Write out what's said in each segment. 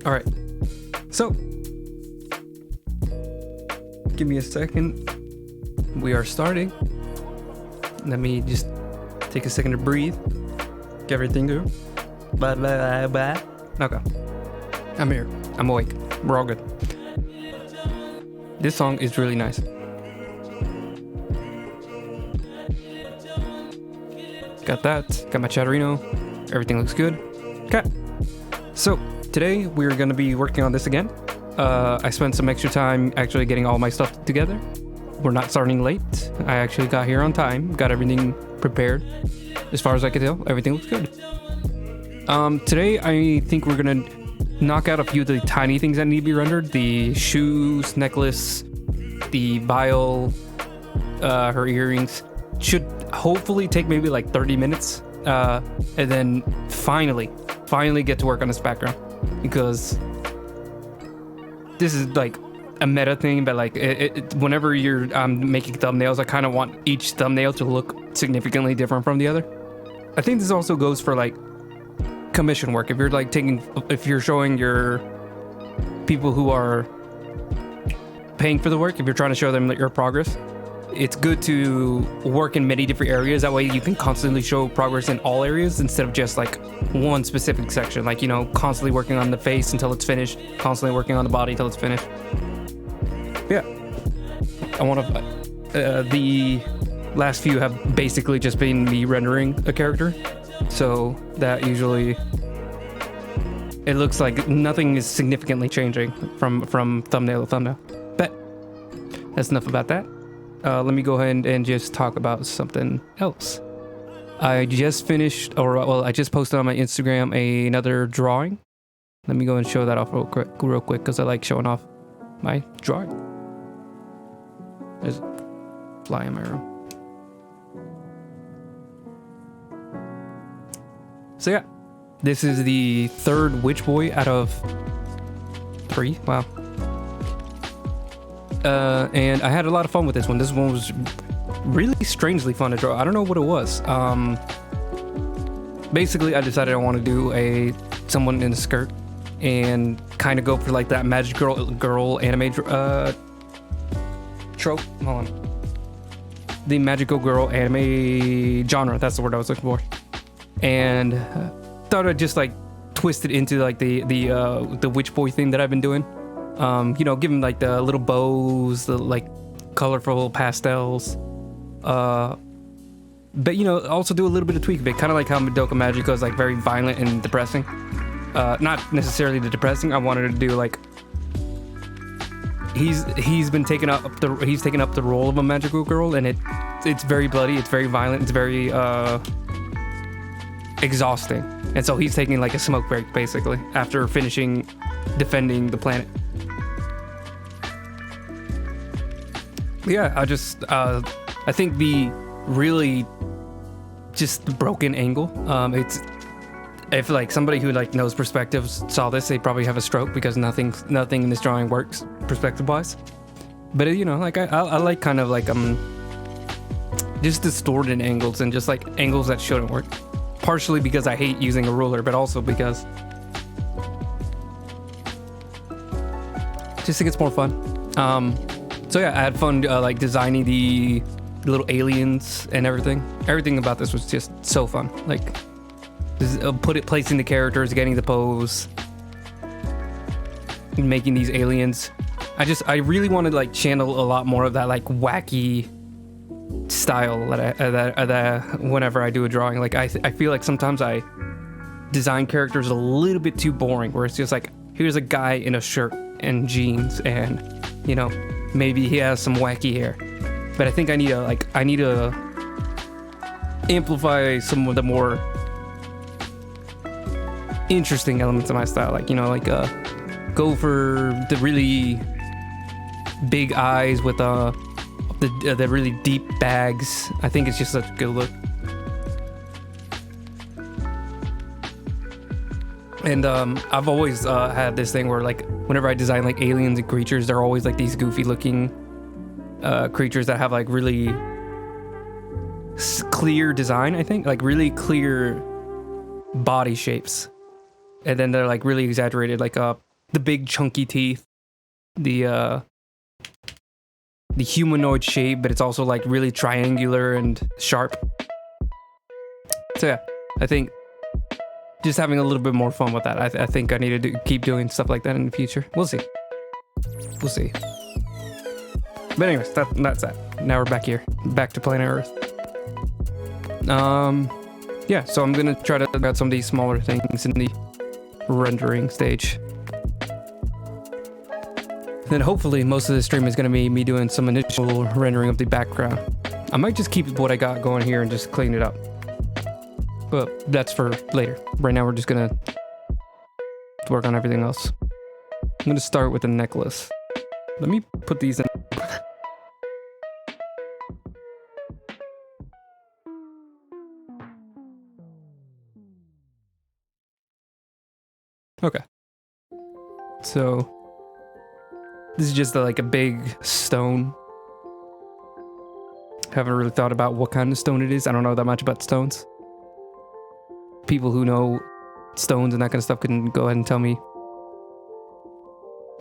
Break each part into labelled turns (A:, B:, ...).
A: All right. So, give me a second. We are starting. Let me just take a second to breathe. Get everything going. Blah, blah, blah, blah. Okay. I'm here. I'm awake. We're all good. This song is really nice. Got that. Got my Chatterino. Everything looks good. Okay. So, today we're going to be working on this again. I spent some extra time actually getting all my stuff together. We're not starting late. I actually got here on time. Got everything prepared. As far as I can tell, everything looks good. Today, I think we're going to knock out a few of the tiny things that need to be rendered. The shoes, necklace, the vial, her earrings. Should hopefully take maybe like 30 minutes. And then finally get to work on this background. Because this is like a meta thing, but like whenever you're making thumbnails, I kind of want each thumbnail to look significantly different from the other. I think this also goes for like commission work. If you're showing your people who are paying for the work, if you're trying to show them your progress, it's good to work in many different areas. That way you can constantly show progress in all areas instead of just like one specific section. Like, constantly working on the face until it's finished, constantly working on the body until it's finished. Yeah. The last few have basically just been me rendering a character. So that usually, it looks like nothing is significantly changing from thumbnail to thumbnail. But that's enough about that. Let me go ahead and just talk about something else. I just finished, I just posted on my Instagram another drawing. Let me go and show that off real quick, because I like showing off my drawing. There's a fly in my room. So yeah, this is the third Witch Boy out of 3. Wow. And I had a lot of fun with this one. This one was really strangely fun to draw. I don't know what it was. Basically, I decided I want to do someone in a skirt and kind of go for like that magic girl anime trope. Hold on. The magical girl anime genre. That's the word I was looking for. And thought I'd just like twist it into like the Witch Boy thing that I've been doing. Give him like the little bows, the like colorful pastels. But also do a little bit of tweak of it, kind of like how Madoka Magica is like very violent and depressing. Not necessarily the depressing. I wanted to do like he's taken up the role of a magical girl, and it's very bloody, it's very violent, it's very exhausting, and so he's taking like a smoke break basically after finishing defending the planet. Yeah, I think the really just broken angle. If like somebody who like knows perspectives saw this, they probably have a stroke because nothing in this drawing works perspective wise. But I like kind of like just distorted angles and just like angles that shouldn't work. Partially because I hate using a ruler, but also because I just think it's more fun. So yeah, I had fun like designing the little aliens and everything. Everything about this was just so fun. Like placing the characters, getting the pose, making these aliens. I really wanted to like channel a lot more of that like wacky style that whenever I do a drawing. Like I feel like sometimes I design characters a little bit too boring, where it's just like, here's a guy in a shirt and jeans and maybe he has some wacky hair. But I think I need to amplify some of the more interesting elements of my style. Like, go for the really big eyes with the really deep bags. I think it's just such a good look. And I've always had this thing where like whenever I design like aliens and creatures, they're always like these goofy looking creatures that have like really clear design, I think, like really clear body shapes, and then they're like really exaggerated, like the big chunky teeth, the humanoid shape, but it's also like really triangular and sharp. So yeah, I think just having a little bit more fun with that. I think I need to keep doing stuff like that in the future. We'll see. We'll see. But anyways, that's that. Now we're back here, back to planet Earth. Yeah, so I'm gonna try to look at some of these smaller things in the rendering stage. Then hopefully most of the stream is gonna be me doing some initial rendering of the background. I might just keep what I got going here and just clean it up. But that's for later. Right now we're just gonna work on everything else. I'm gonna start with the necklace. Let me put these in. Okay. So this is just like a big stone. Haven't really thought about what kind of stone it is. I don't know that much about stones. People who know stones and that kind of stuff can go ahead and tell me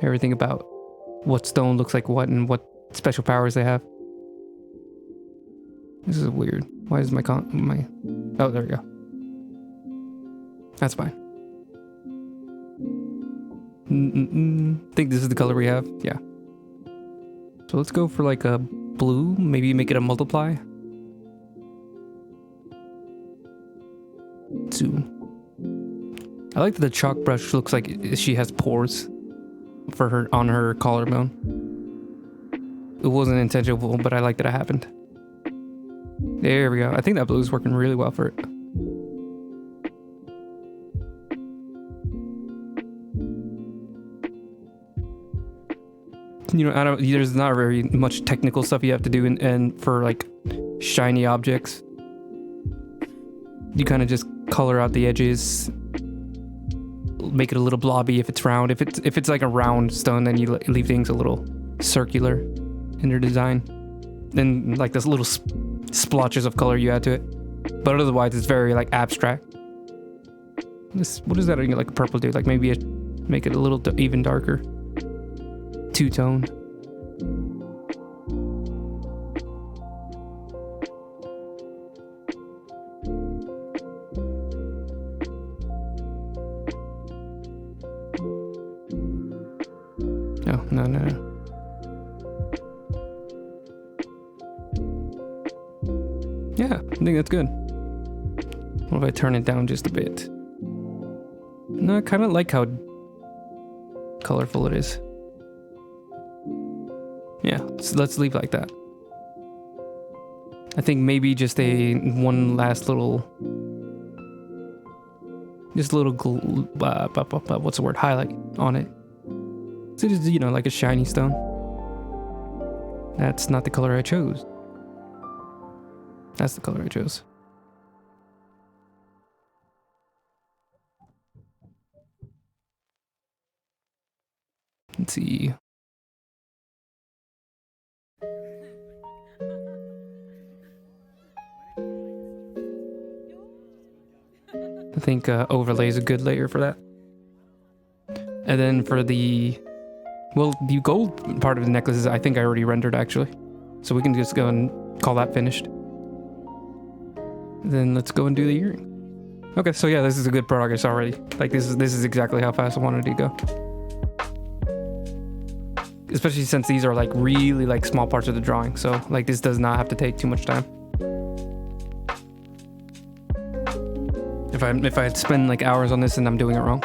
A: everything about what stone looks like what and what special powers they have. This is weird. Why is my oh, there we go. That's fine. Think this is the color we have? Yeah. So let's go for like a blue, maybe make it a multiply. 2. I like that the chalk brush looks like she has pores for her on her collarbone. It wasn't intentional, but I like that it happened. There we go. I think that blue is working really well for it. You know, there's not very much technical stuff you have to do and for like shiny objects. You kind of just color out the edges, make it a little blobby if it's round. If it's like a round stone, then you leave things a little circular in their design. Then like this little splotches of color you add to it. But otherwise, it's very like abstract. What is that? Like a purple do? Like maybe make it a little even darker. 2-tone. Oh, no. Yeah, I think that's good. What if I turn it down just a bit? No, I kind of like how colorful it is. Yeah, so let's leave like that. I think maybe just one last little, what's the word? Highlight on it. So just, you know, like a shiny stone. That's not the color I chose. That's the color I chose. Let's see. I think overlay is a good layer for that. And then for the gold part of the necklaces, I think I already rendered actually. So we can just go and call that finished. Then let's go and do the earring. Okay, so yeah, this is a good progress already. Like this is exactly how fast I wanted to go. Especially since these are like really like small parts of the drawing. So like this does not have to take too much time. If I spend like hours on this and I'm doing it wrong.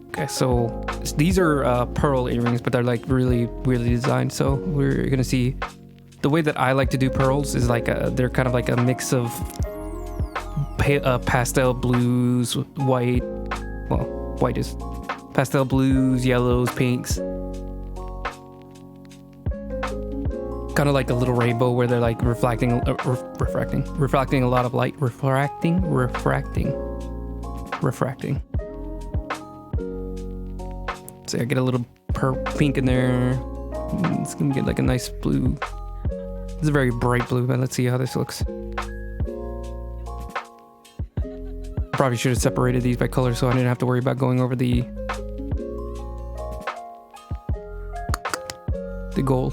A: Okay, so these are pearl earrings, but they're like really weirdly designed. So we're gonna see the way that I like to do pearls is like they're kind of like a mix of pastel blues, white. Well, white is pastel blues, yellows, pinks. Kind of like a little rainbow where they're like reflecting a lot of light. Refracting. So I get a little pink in there. It's gonna get like a nice blue. It's a very bright blue, but let's see how this looks. probably should have separated these by color so I didn't have to worry about going over the gold.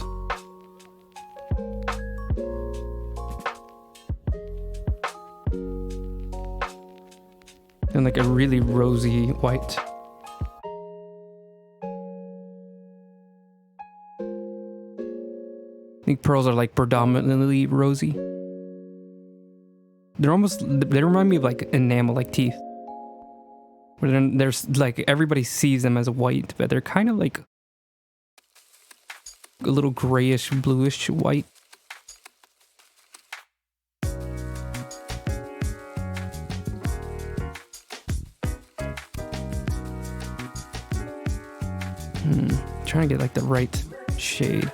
A: And like a really rosy white. I think pearls are like predominantly rosy. They remind me of like enamel, like teeth. Where then there's like, everybody sees them as white, but they're kind of like a little grayish, bluish white. Trying to get like the right shade.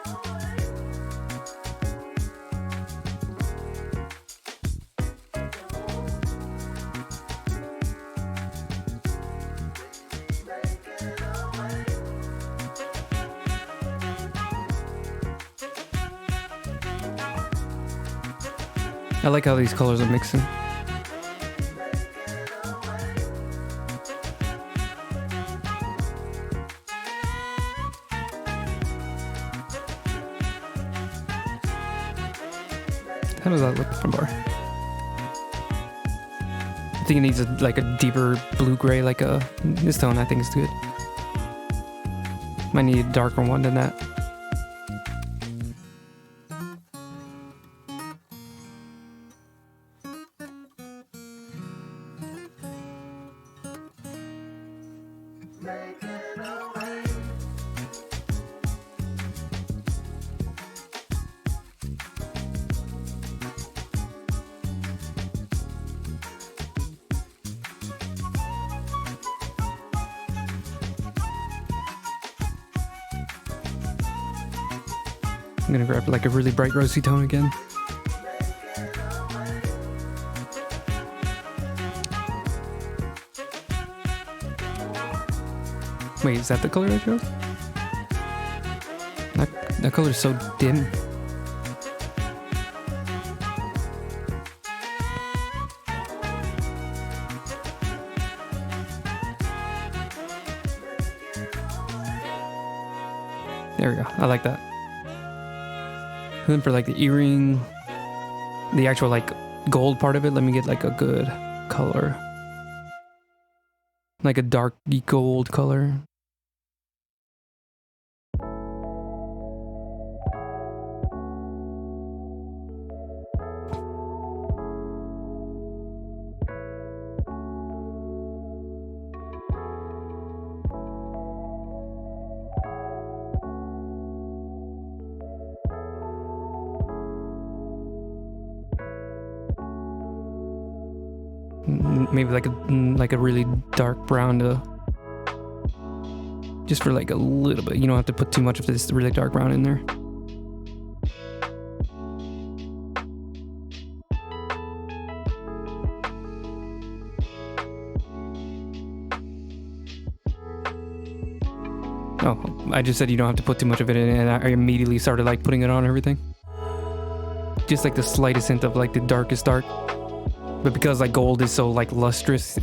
A: I like how these colors are mixing. How does that look from bar? I think it needs like a deeper blue-gray, like this tone I think is good. Might need a darker one than that. I'm gonna grab like a really bright rosy tone again. Wait, is that the color I chose? That color is so dim. There we go. I like that. And then for like the earring, the actual like gold part of it, let me get like a good color. Like a dark gold color. Maybe like a really dark brown to just for like a little bit. You don't have to put too much of this really dark brown in there. Oh, I just said you don't have to put too much of it in, and I immediately started like putting it on everything. Just like the slightest hint of like the darkest dark. But because like gold is so like lustrous,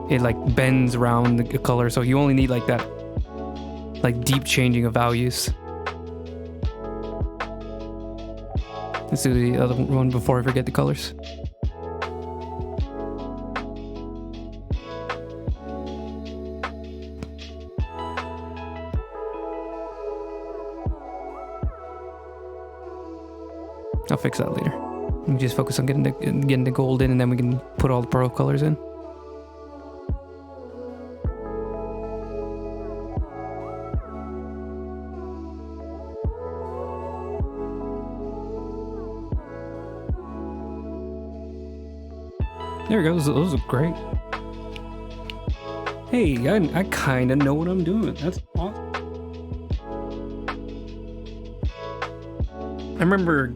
A: it like bends around the color, so you only need like that like deep changing of values. Let's do the other one before I forget the colors. I'll fix that later. We just focus on getting the gold in, and then we can put all the pearl colors in. There we go. Those look great. Hey, I kind of know what I'm doing. That's awesome. I remember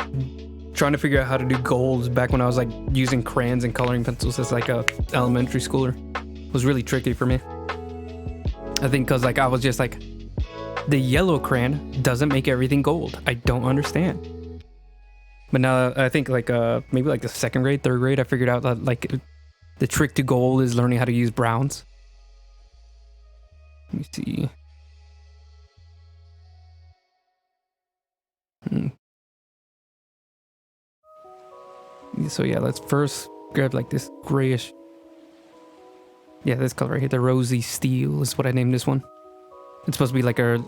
A: trying to figure out how to do golds back when I was like using crayons and coloring pencils as like a elementary schooler. It was really tricky for me. I think because like I was just like, the yellow crayon doesn't make everything gold. I don't understand. But now I think like maybe like the second grade, third grade, I figured out that like The trick to gold is learning how to use browns. Let me see. So yeah, let's first grab like this grayish. Yeah, this color right here, the rosy steel is what I named this one. It's supposed to be like a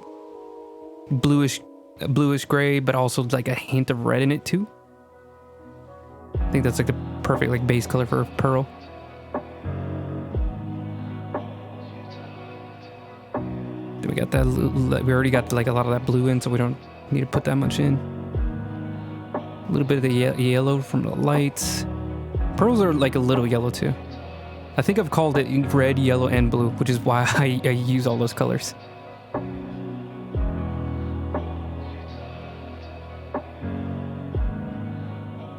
A: bluish gray, but also like a hint of red in it too. I think that's like the perfect like base color for pearl. Then we got that. We already got like a lot of that blue in, so we don't need to put that much in. A little bit of the yellow from the lights. Pearls are like a little yellow too. I think I've called it red, yellow, and blue, which is why I use all those colors.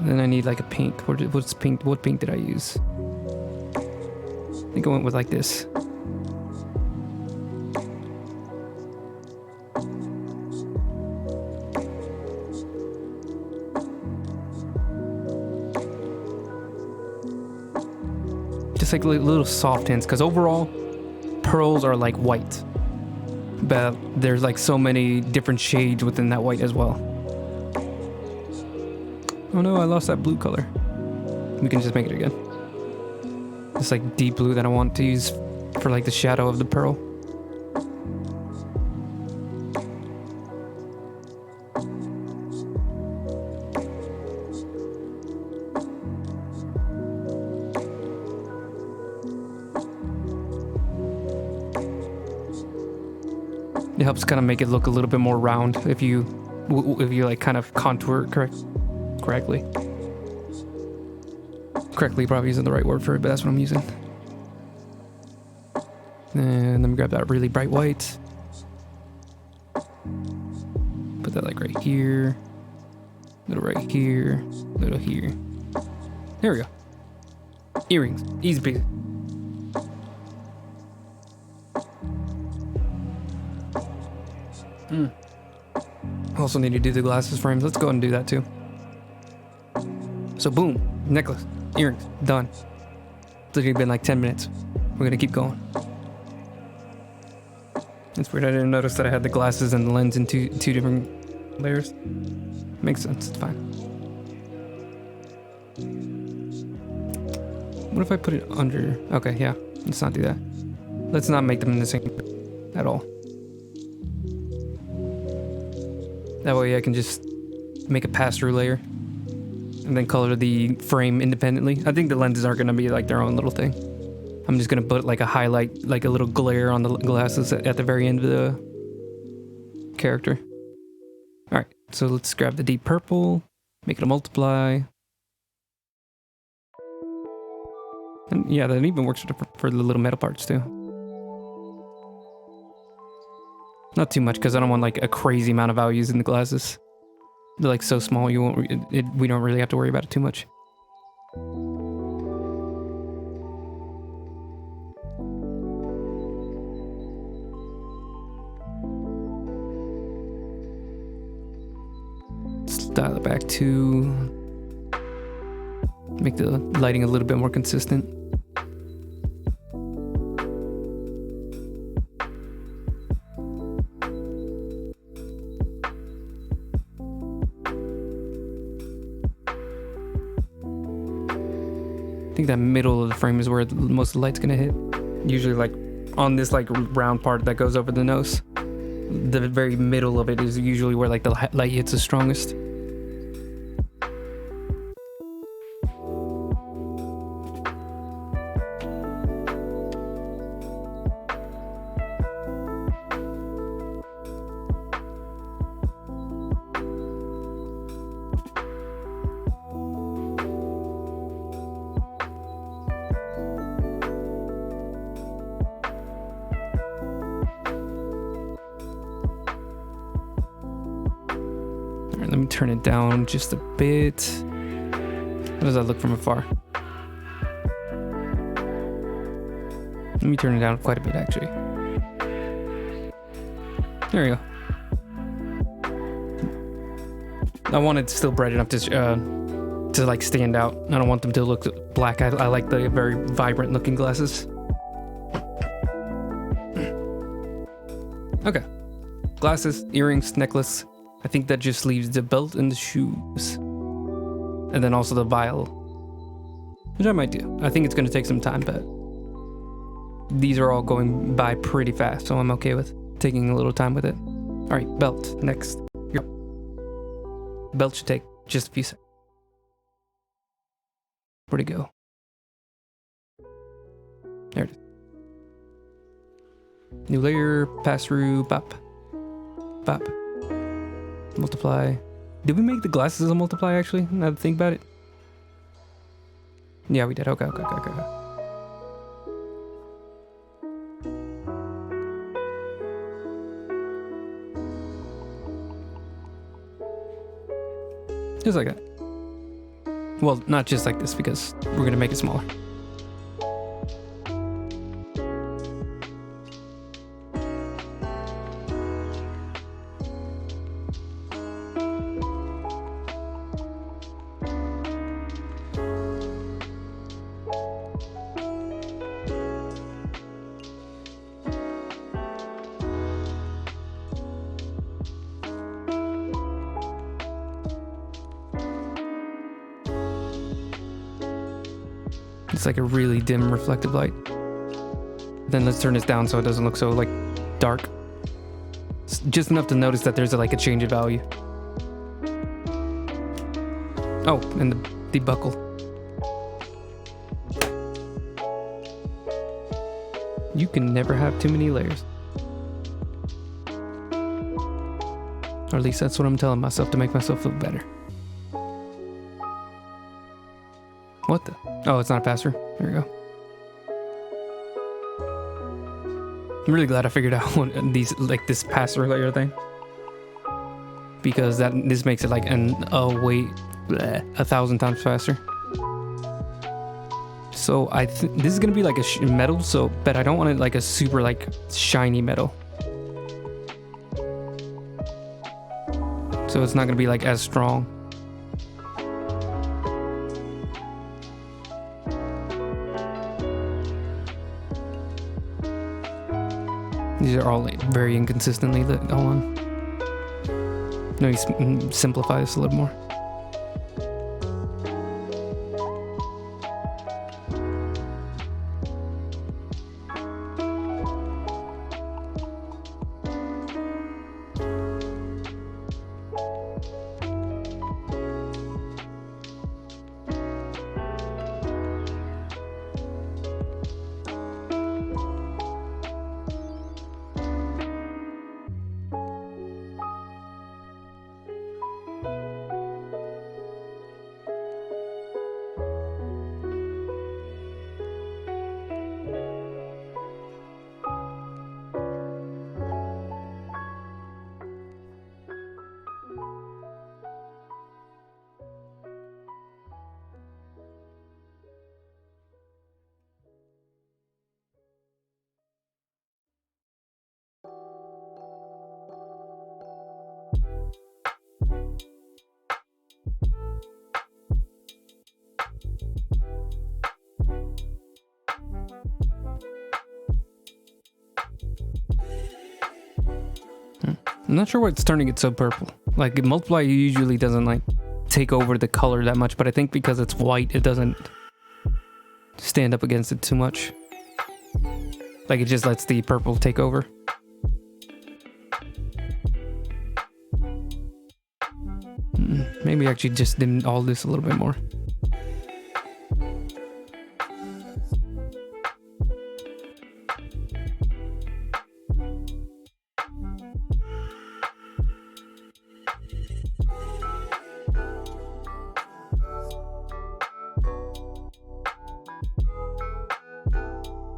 A: Then I need like a pink. What's pink? What pink did I use? I think I went with like this. Just like little soft hints, because overall, pearls are like white. But there's like so many different shades within that white as well. Oh no, I lost that blue color. We can just make it again. It's like deep blue that I want to use for like the shadow of the pearl. It helps kind of make it look a little bit more round if you like kind of contour it correctly. Correctly probably isn't the right word for it, but that's what I'm using. And let me grab that really bright white. Put that like right here. Little right here. Little here. There we go. Earrings. Easy peasy. Also need to do the glasses frames. Let's go ahead and do that too. So boom, necklace, earrings, done. It's literally been like 10 minutes. We're gonna keep going. It's weird, I didn't notice that I had the glasses and the lens in two different layers. Makes sense, it's fine. What if I put it under? Okay, yeah, let's not do that. Let's not make them the same at all. That way I can just make a pass-through layer and then color the frame independently. I think the lenses are gonna be like their own little thing. I'm just gonna put like a highlight, like a little glare on the glasses at the very end of the character. All right, so let's grab the deep purple, make it a multiply. And yeah, that even works for the little metal parts too. Not too much, because I don't want like a crazy amount of values in the glasses. They're like so small, we don't really have to worry about it too much. Let's dial it back to make the lighting a little bit more consistent. I think that middle of the frame is where most of the light's gonna hit. Usually like on this like round part that goes over the nose. The very middle of it is usually where like the light hits the strongest. Alright, let me turn it down just a bit. How does that look from afar? Let me turn it down quite a bit, actually. There we go. I wanted to still bright enough to to like stand out. I don't want them to look black. I like the very vibrant looking glasses. Okay. Glasses, earrings, necklace. I think that just leaves the belt and the shoes. And then also the vial. Which I might do. I think it's going to take some time, but these are all going by pretty fast, so I'm okay with taking a little time with it. Alright, belt. Next. Yep. Belt should take just a few seconds. Where'd it go? There it is. New layer, pass through, bop. Bop. Multiply. Did we make the glasses a multiply actually? Now that I think about it. Yeah, we did. Okay. Just like that. Well, not just like this because we're gonna make it smaller. It's like a really dim reflective light. Then let's turn this down so it doesn't look so like dark. It's just enough to notice that there's like a change in value. Oh, and the buckle. You can never have too many layers. Or at least that's what I'm telling myself to make myself feel better. What the? Oh, it's not a pass-through. There we go. I'm really glad I figured out what these, like this pass-through layer thing. Because this makes it like wait, 1,000 times faster. So this is gonna be like a metal, but I don't want it like a super like shiny metal. So it's not gonna be like as strong. These are all like very inconsistently lit. Hold on. Let me simplify this a little more. I'm not sure what's turning it so purple. Like multiply usually doesn't like take over the color that much, but I think because it's white, it doesn't stand up against it too much. Like it just lets the purple take over. Maybe actually just dim all this a little bit more.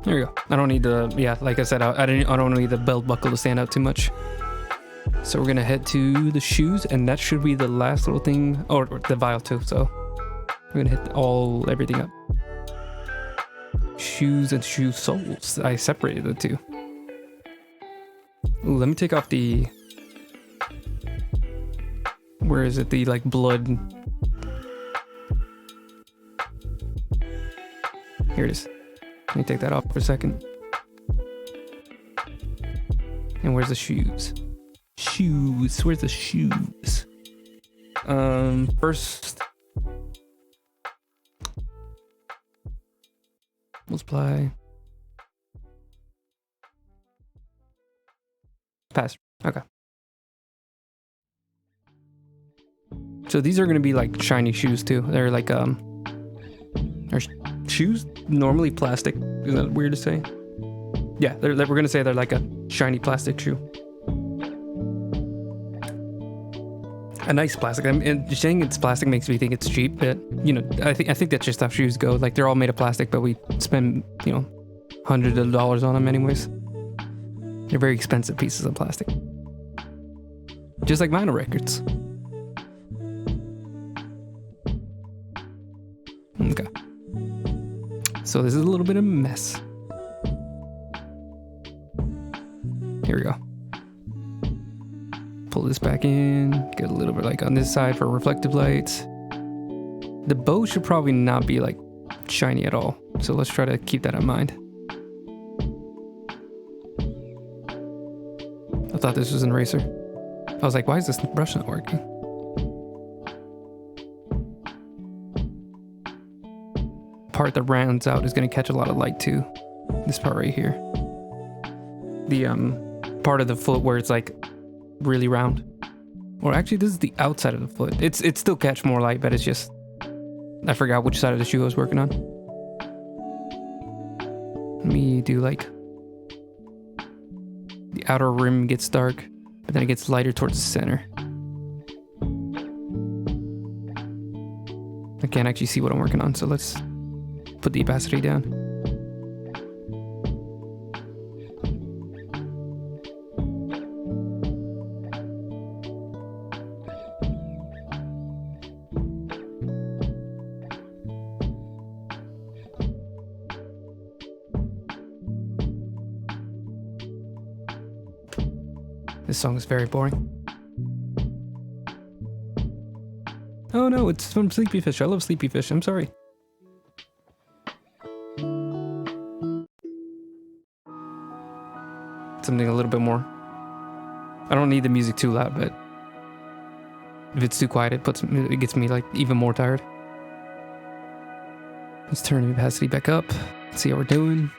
A: There you go. I don't need the, like I said, I don't need the belt buckle to stand out too much. So we're gonna head to the shoes, and that should be the last little thing, or the vial too. So we're gonna hit everything up. Shoes and shoe soles. I separated the two. Ooh, let me take off the, where is it? The like blood. Here it is. Let me take that off for a second. And where's the shoes? Shoes. Where's the shoes? First, multiply. Pass. Okay. So these are gonna be like shiny shoes too. They're like are shoes normally plastic? Is that weird to say? Yeah, we're gonna say they're like a shiny plastic shoe. A nice plastic. And saying it's plastic makes me think it's cheap, but you know, I think that's just how shoes go. Like they're all made of plastic, but we spend, you know, hundreds of dollars on them anyways. They're very expensive pieces of plastic. Just like vinyl records. Okay. So this is a little bit of a mess. Here we go. Pull this back in, get a little bit like on this side for reflective lights. The bow should probably not be like shiny at all, so let's try to keep that in mind. I thought this was an eraser. I was like, why is this brush not working? Part that rounds out is going to catch a lot of light too. This part right here. The part of the foot where it's like really round. Or actually this is the outside of the foot. It still catch more light, but it's just I forgot which side of the shoe I was working on. Let me do like the outer rim gets dark, but then it gets lighter towards the center. I can't actually see what I'm working on, so let's put the opacity down. This song is very boring. Oh no, it's from Sleepy Fish. I love Sleepy Fish. I'm sorry. Something a little bit more. I don't need the music too loud, but if it's too quiet, it gets me like even more tired. Let's turn the opacity back up. Let's see how we're doing.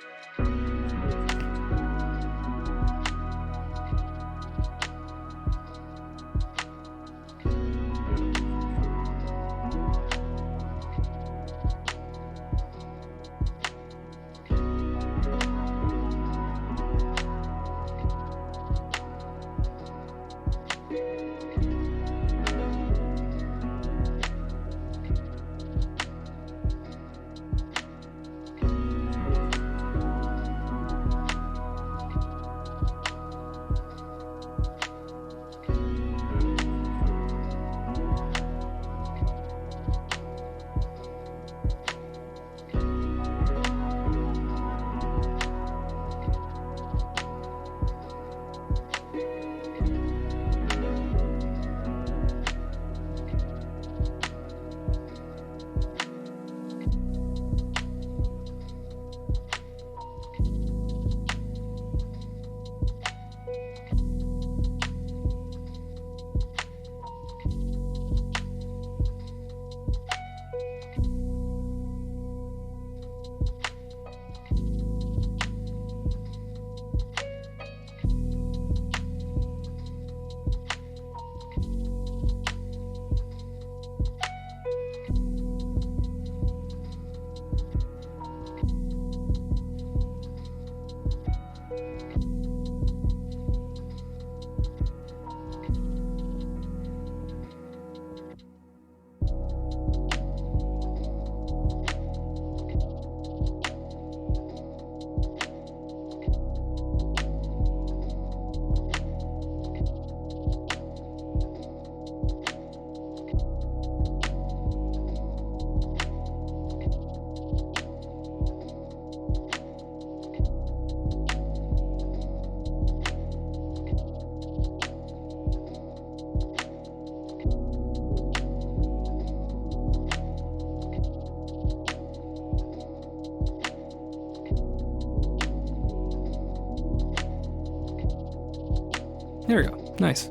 A: There we go. Nice.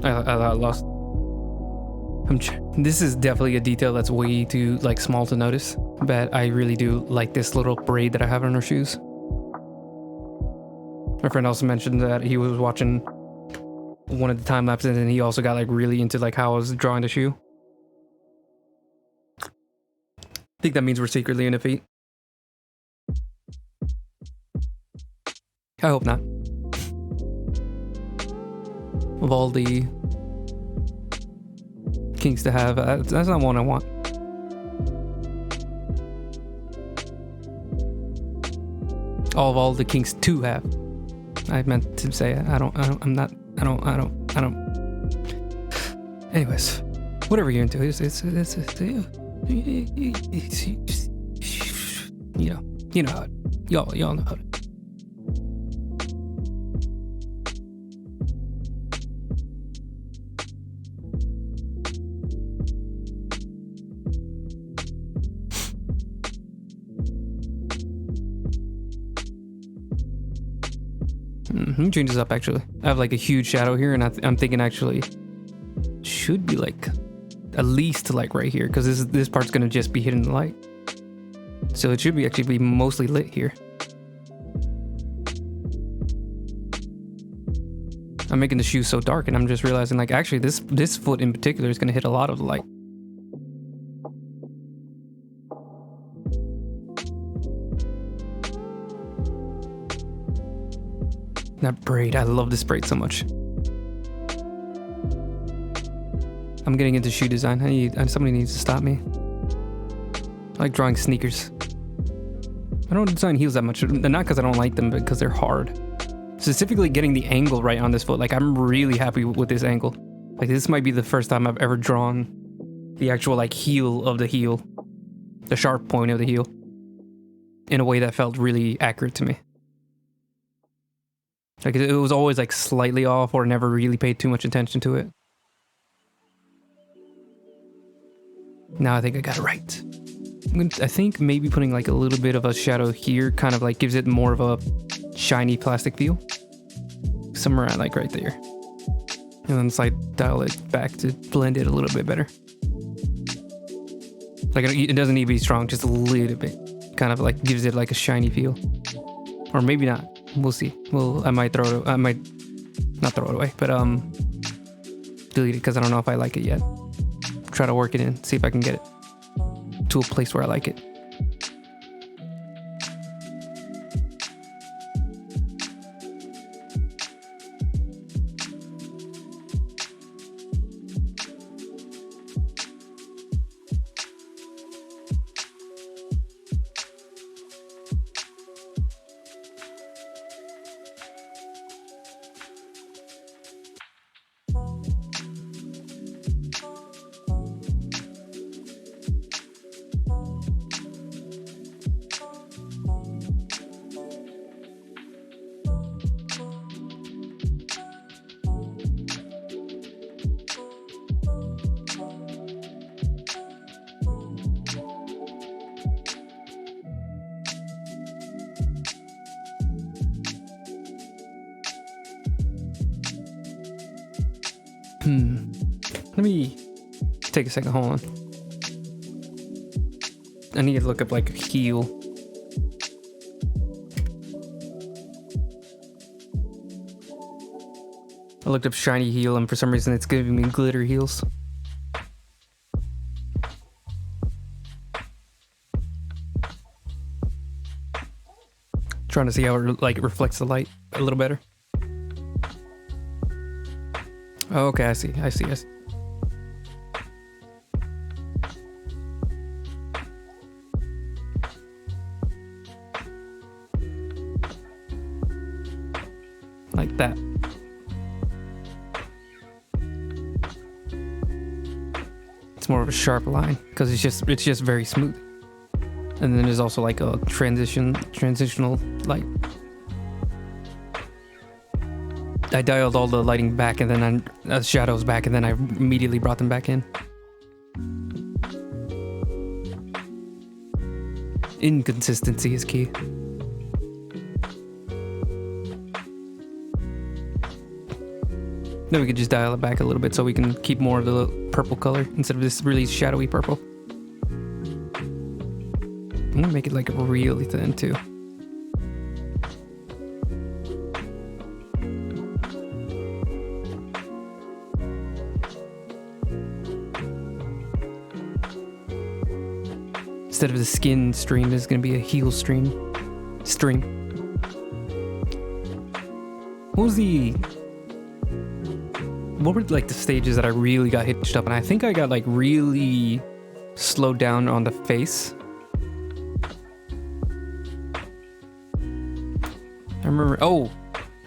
A: I lost. This is definitely a detail that's way too like small to notice, but I really do like this little braid that I have on her shoes. My friend also mentioned that he was watching one of the time lapses and he also got like really into like how I was drawing the shoe. I think that means we're secretly in a feat. I hope not. Of all the kinks to have, that's not one I want. All the kinks to have. I meant to say I'm not. Anyways, whatever you're into, it's you know how it, y'all know how it. Changes up actually. I have like a huge shadow here, and I'm thinking actually should be like at least like right here, because this part's gonna just be hitting the light, so it should be actually be mostly lit here. I'm making the shoe so dark, and I'm just realizing like actually this foot in particular is gonna hit a lot of the light. That braid, I love this braid so much. I'm getting into shoe design. Somebody needs to stop me. I like drawing sneakers. I don't design heels that much, not because I don't like them, but because they're hard. Specifically getting the angle right on this foot. Like I'm really happy with this angle. Like this might be the first time I've ever drawn the actual like heel of the heel, the sharp point of the heel, in a way that felt really accurate to me. Like it was always like slightly off, or never really paid too much attention to it. Now I think I got it right. I think maybe putting like a little bit of a shadow here kind of like gives it more of a shiny plastic feel. Somewhere around like right there. And then slide dial it back to blend it a little bit better. Like it doesn't need to be strong, just a little bit. Kind of like gives it like a shiny feel. Or maybe not. We'll see. Well, I might not throw it away, but delete it because I don't know if I like it yet. Try to work it in, see if I can get it to a place where I like it. Let me take a second, hold on. I need to look up like a heel. I looked up shiny heel and for some reason it's giving me glitter heels. Trying to see how it like reflects the light a little better. Oh, okay, I see. Like that. It's more of a sharp line because it's just very smooth. And then there's also like a transitional light. I dialed all the lighting back and then shadows back, and then I immediately brought them back in. Inconsistency is key. Then we could just dial it back a little bit so we can keep more of the purple color instead of this really shadowy purple. I'm gonna make it like really thin too. Instead of the skin string, there's gonna be a heel string. What were like the stages that I really got hitched up? And I think I got like really slowed down on the face. I remember, oh,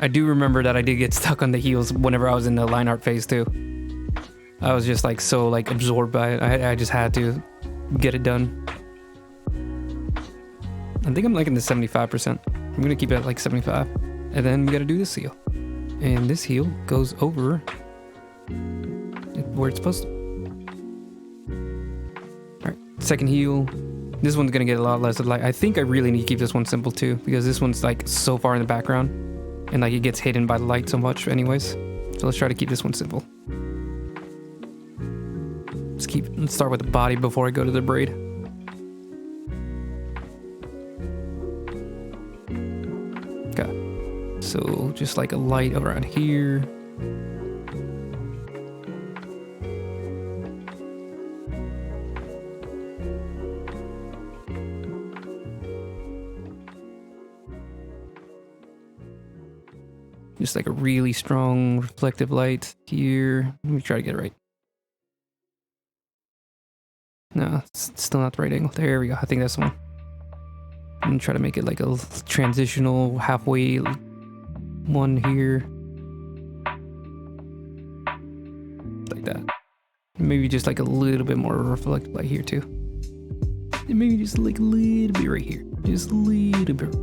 A: I do remember that I did get stuck on the heels whenever I was in the line art phase too. I was just like so like absorbed by it. I just had to get it done. I think I'm like in the 75%. I'm gonna keep it at like 75. And then we gotta do this heel. And this heel goes over where it's supposed to. Alright, second heel. This one's gonna get a lot less of light. I think I really need to keep this one simple too, because this one's like so far in the background and like it gets hidden by the light so much anyways. So let's try to keep this one simple. Let's start with the body before I go to the braid. So just like a light around here. Just like a really strong reflective light here. Let me try to get it right. No, it's still not the right angle. There we go. I think that's the one. And try to make it like a transitional halfway one here. Like that. Maybe just like a little bit more reflective light here too. And maybe just like a little bit right here. Just a little bit.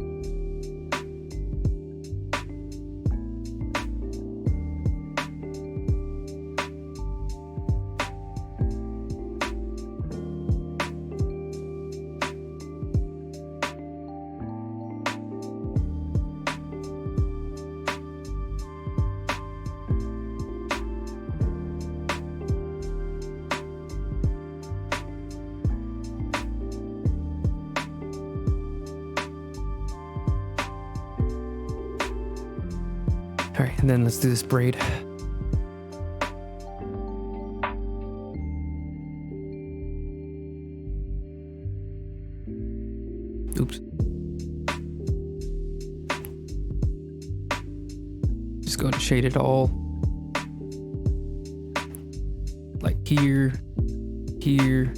A: All right, and then let's do this braid. Oops. Just go and shade it all. Like here, here,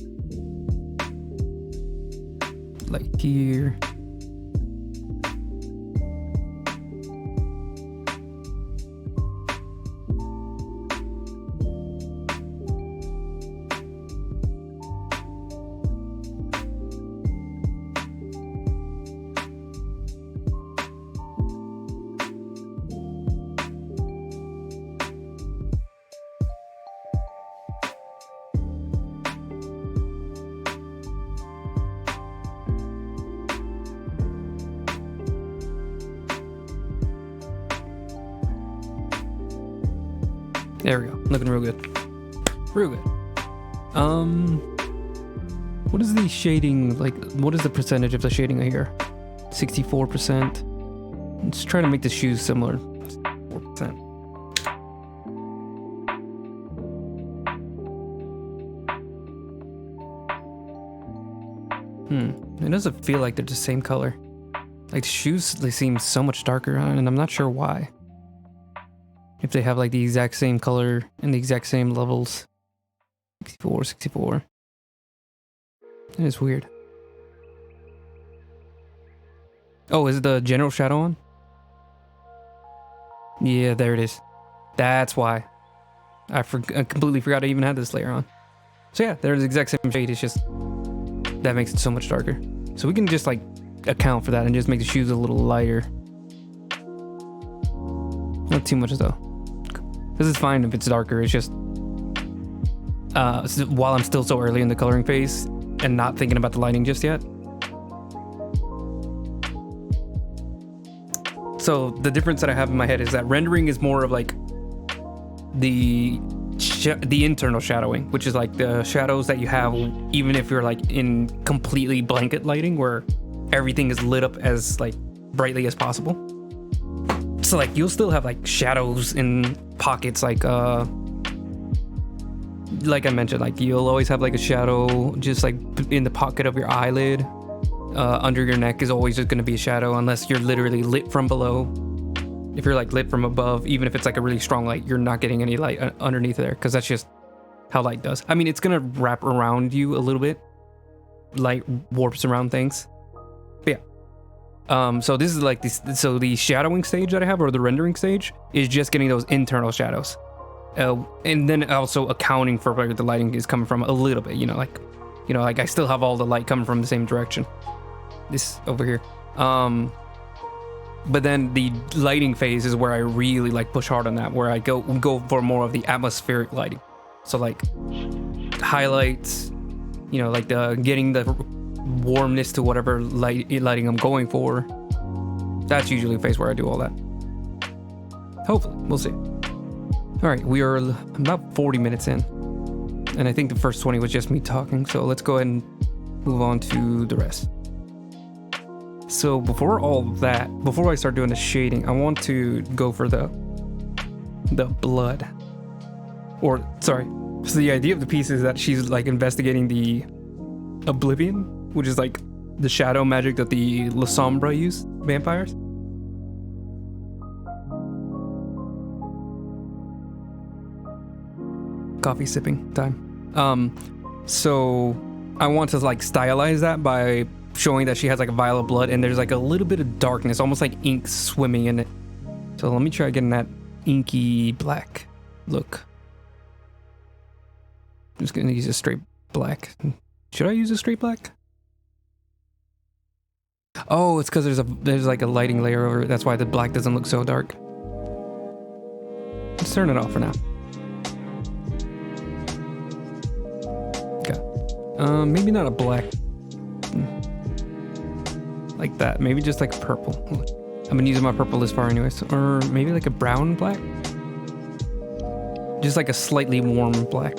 A: like here. There we go. Looking real good. Real good. What is the shading, like, what is the percentage of the shading here? 64%. Let's try to make the shoes similar. 4%. It doesn't feel like they're the same color. Like the shoes, they seem so much darker, and I'm not sure why. If they have like the exact same color and the exact same levels. 64, 64. It is weird. Oh, is the general shadow on? Yeah, there it is. That's why. I completely forgot I even had this layer on. So yeah, they're the exact same shade. It's just that makes it so much darker. So we can just like account for that and just make the shoes a little lighter. Not too much though. This is fine if it's darker. It's just while I'm still so early in the coloring phase and not thinking about the lighting just yet. So the difference that I have in my head is that rendering is more of like the internal shadowing, which is like the shadows that you have even if you're like in completely blanket lighting where everything is lit up as like brightly as possible. So like you'll still have like shadows in pockets, like I mentioned, like you'll always have like a shadow just like in the pocket of your eyelid. Under your neck is always just going to be a shadow unless you're literally lit from below. If you're like lit from above, even if it's like a really strong light, you're not getting any light underneath there, because that's just how light does. I mean, it's going to wrap around you a little bit. Light warps around things. But yeah. So this is like this. So the shadowing stage that I have, or the rendering stage, is just getting those internal shadows. And then also accounting for where the lighting is coming from a little bit, like I still have all the light coming from the same direction. This over here. But then the lighting phase is where I really like push hard on that, where I go for more of the atmospheric lighting. So like highlights, like getting the warmness to whatever lighting I'm going for. That's usually a phase where I do all that. Hopefully, we'll see. All right, we are about 40 minutes in, and I think the first 20 was just me talking. So let's go ahead and move on to the rest. So before I start doing the shading, I want to go for the blood. Or, sorry. So the idea of the piece is that she's like investigating the Oblivion, which is like the shadow magic that the La Sombra use, vampires. Coffee sipping time. So I want to like stylize that by showing that she has like a vial of blood and there's like a little bit of darkness, almost like ink swimming in it. So let me try getting that inky black look. I'm just gonna use a straight black. Should I use a straight black? Oh, it's because there's like a lighting layer over it. That's why the black doesn't look so dark. Let's turn it off for now. Okay. Maybe not a black. Like that. Maybe just like purple. I've been using my purple this far anyways. Or maybe like a brown black. Just like a slightly warm black.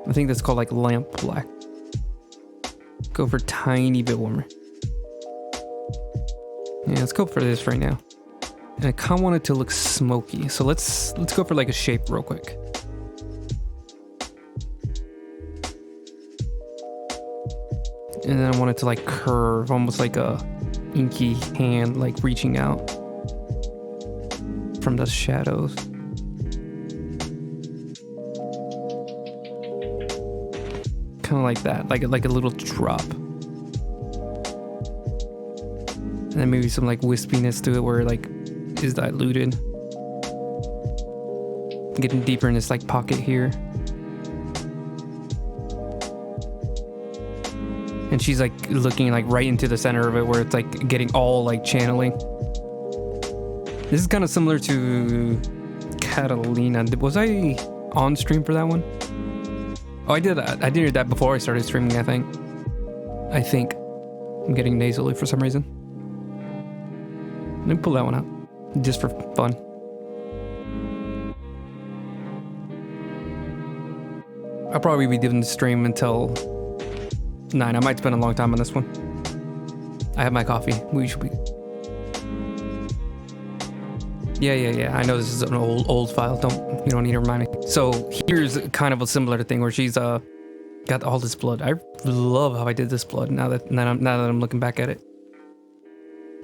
A: I think that's called like lamp black. Go for a tiny bit warmer. Yeah, let's go for this right now. And I kind of want it to look smoky. So let's go for like a shape real quick. And then I want it to like curve, almost like a inky hand, like reaching out from the shadows. Kind of like that, like a little drop. And then maybe some like wispiness to it where it like is diluted. Getting deeper in this like pocket here. And she's like looking like right into the center of it where it's like getting all like channeling. This is kind of similar to Catalina. Was I on stream for that one? Oh, I did that before I started streaming, I think. I'm getting nasally for some reason. Let me pull that one out, just for fun. I'll probably be doing the stream until 9. I might spend a long time on this one. I have my coffee. We should be... Yeah. I know this is an old file. You don't need to remind me. So here's kind of a similar thing where she's got all this blood. I love how I did this blood now that I'm looking back at it.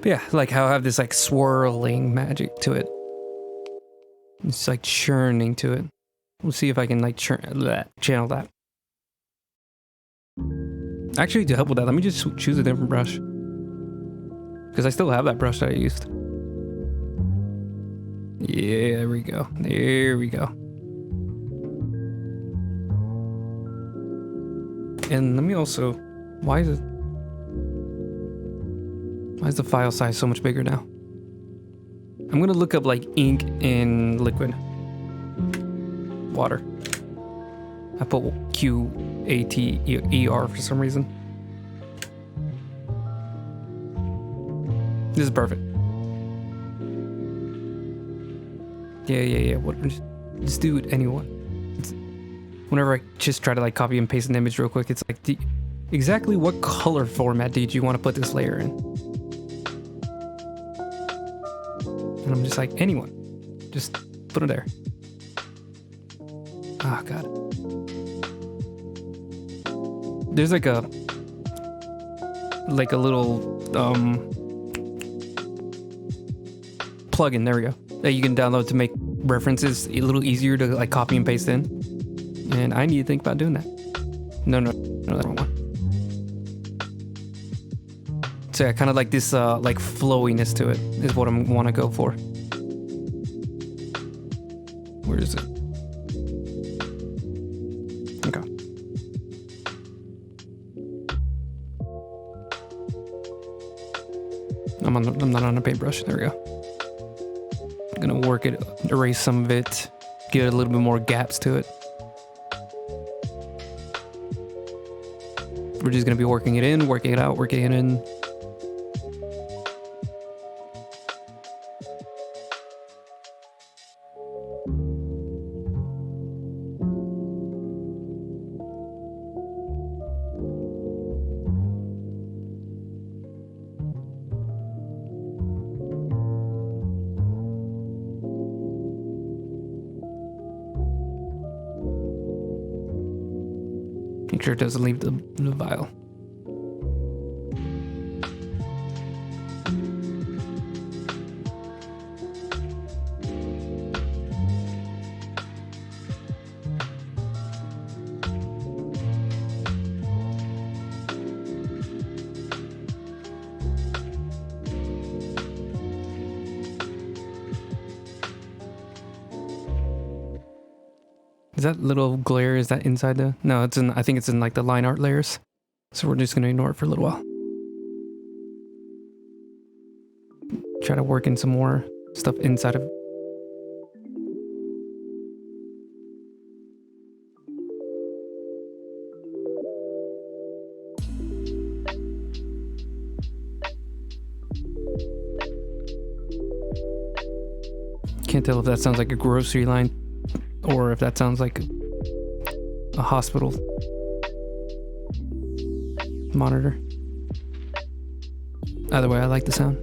A: But yeah, like how I have this like swirling magic to it. It's like churning to it. We'll see if I can like channel that. Actually, to help with that, let me just choose a different brush. Because I still have that brush that I used. Yeah, there we go. And let me also... Why is the file size so much bigger now? I'm gonna look up like ink in liquid. Water. I put QATER for some reason. This is perfect. Yeah. What? Just do it, anyone. Whenever I just try to like copy and paste an image real quick, it's like, exactly what color format did you want to put this layer in? And I'm just like, anyone, just put it there. Oh god. There's like a little plugin, there we go, that you can download to make references a little easier to like copy and paste in. And I need to think about doing that. No, that wrong one. So yeah, kind of like this like flowiness to it is what I want to go for. Where is it? Okay. I'm not on a paintbrush. There we go. I'm gonna work it, erase some of it, give it a little bit more gaps to it. We're just gonna be working it in, working it out, working it in. Make sure it doesn't leave the vial. Is that little glare, is that inside the... No, it's in, I think it's in like the line art layers. So we're just gonna ignore it for a little while. Try to work in some more stuff inside of... Can't tell if that sounds like a grocery line or if that sounds like a hospital monitor. Either way, I like the sound.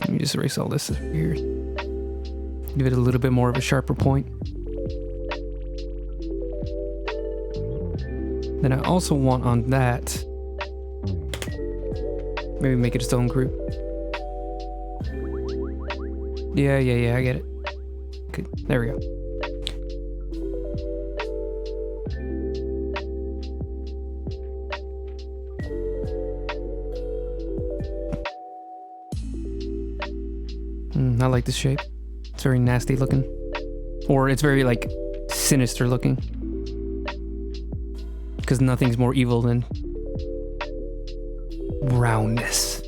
A: Let me just erase all this here. Give it a little bit more of a sharper point. Then I also want on that, maybe make it its own group. Yeah, I get it. Okay, there we go. I like this shape. It's very nasty looking. Or it's very like sinister looking. Because nothing's more evil than roundness.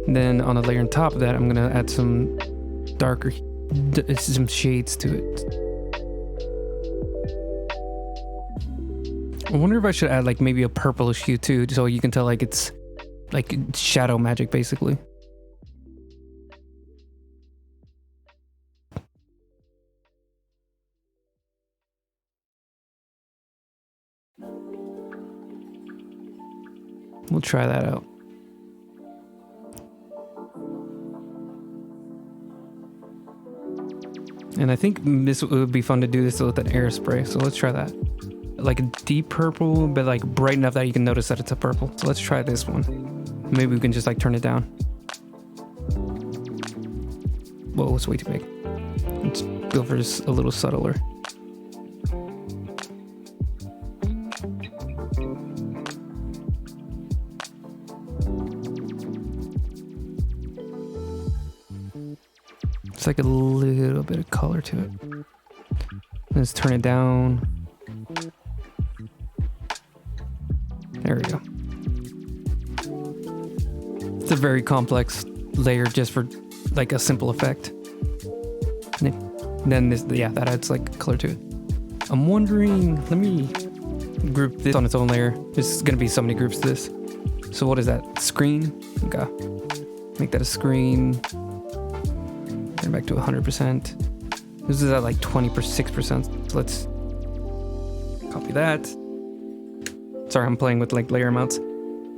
A: Then on the layer on top of that, I'm gonna add some darker, some shades to it. I wonder if I should add like maybe a purplish hue too, so you can tell like it's like shadow magic basically. We'll try that out. And I think this would be fun to do this with an air spray, so let's try that. Like a deep purple, but like bright enough that you can notice that it's a purple. So let's try this one. Maybe we can just like turn it down. Whoa, it's way too big. Let's go for just a little subtler. It's like a little bit of color to it. Let's turn it down. There we go. It's a very complex layer just for like a simple effect. And then this, yeah, that adds like color to it. I'm wondering, let me group this on its own layer. There's gonna be so many groups to this. So what is that? Screen? Okay. Make that a screen. Turn back to 100%. This is at like 26%. So let's copy that. Sorry, I'm playing with like layer amounts.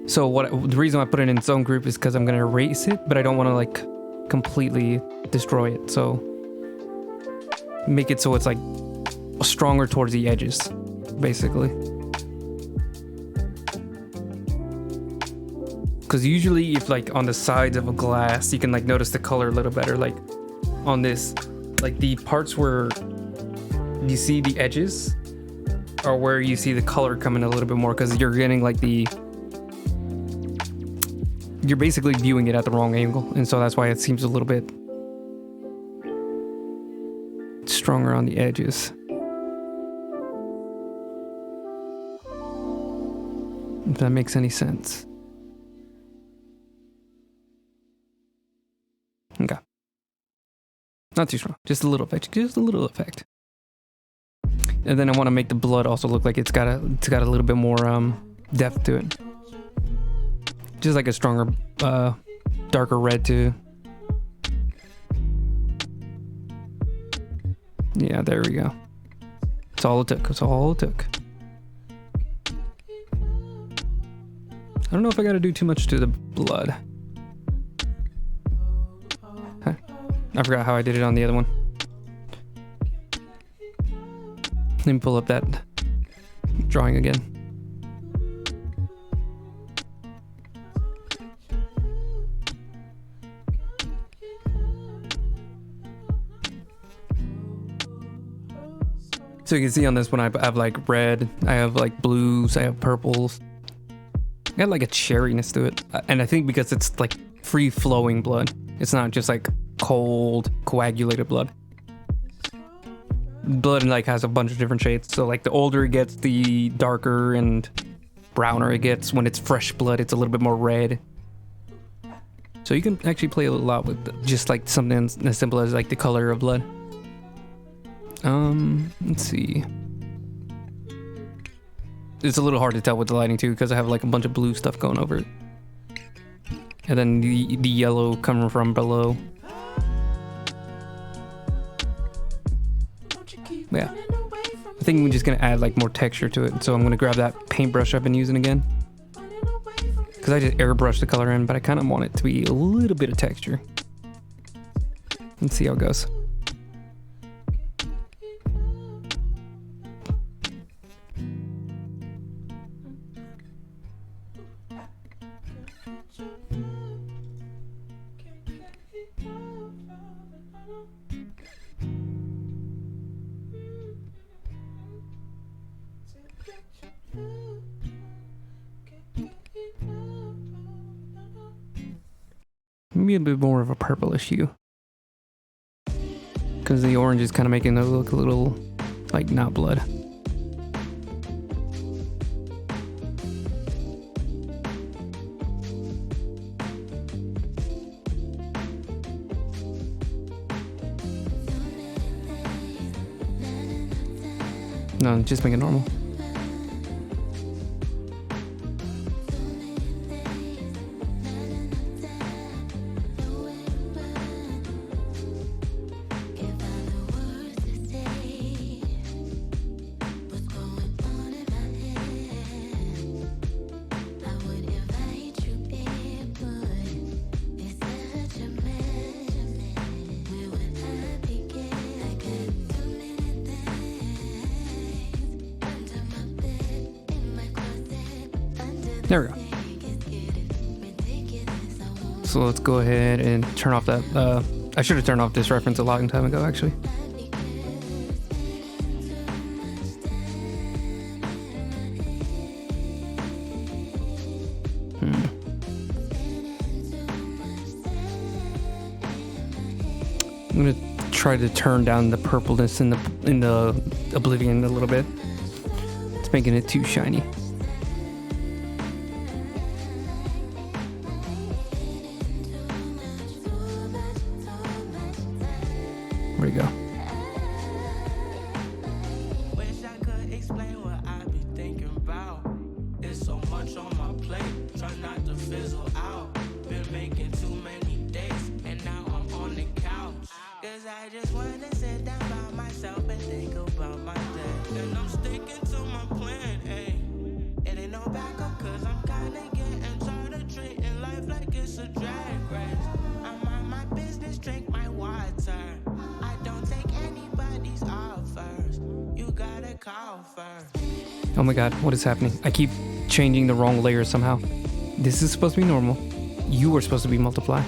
A: So the reason I put it in its own group is because I'm gonna erase it, but I don't want to like completely destroy it. So make it so it's like stronger towards the edges, basically. Because usually if like on the sides of a glass, you can like notice the color a little better. Like on this, like the parts where you see the edges are where you see the color coming a little bit more, because you're getting like you're basically viewing it at the wrong angle, and so that's why it seems a little bit stronger on the edges. If that makes any sense. Okay. Not too strong, just a little effect, just a little effect. And then I want to make the blood also look like it's got a little bit more depth to it. Just like a stronger, darker red too. Yeah, there we go. That's all it took. That's all it took. I don't know if I got to do too much to the blood. Huh. I forgot how I did it on the other one. Let me pull up that drawing again. So you can see on this one, I have like red, I have like blues, I have purples. I got like a cherryness to it. And I think because it's like free flowing blood, it's not just like cold, coagulated blood. Blood like has a bunch of different shades. So like the older it gets, the darker and browner it gets. When it's fresh blood, it's a little bit more red. So you can actually play a lot with just like something as simple as like the color of blood. Let's see. It's a little hard to tell with the lighting too, because I have like a bunch of blue stuff going over it. And then the yellow coming from below. Yeah. I think we're just gonna add like more texture to it. So I'm gonna grab that paintbrush I've been using again. Because I just airbrushed the color in, but I kind of want it to be a little bit of texture. Let's see how it goes. Maybe a bit more of a purplish hue, because the orange is kind of making it look a little like not blood. No, just make it normal. There we go. So let's go ahead and turn off that. I should have turned off this reference a long time ago, actually. I'm gonna try to turn down the purpleness in the Oblivion a little bit. It's making it too shiny.
B: no backup, cause I'm kinda getting tired of treating life like it's a drag race. I'm on my business, drink my water. I don't take anybody's offers. You gotta call first.
A: Oh my god, what is happening? I keep changing the wrong layers somehow. This is supposed to be normal. You are supposed to be multiply.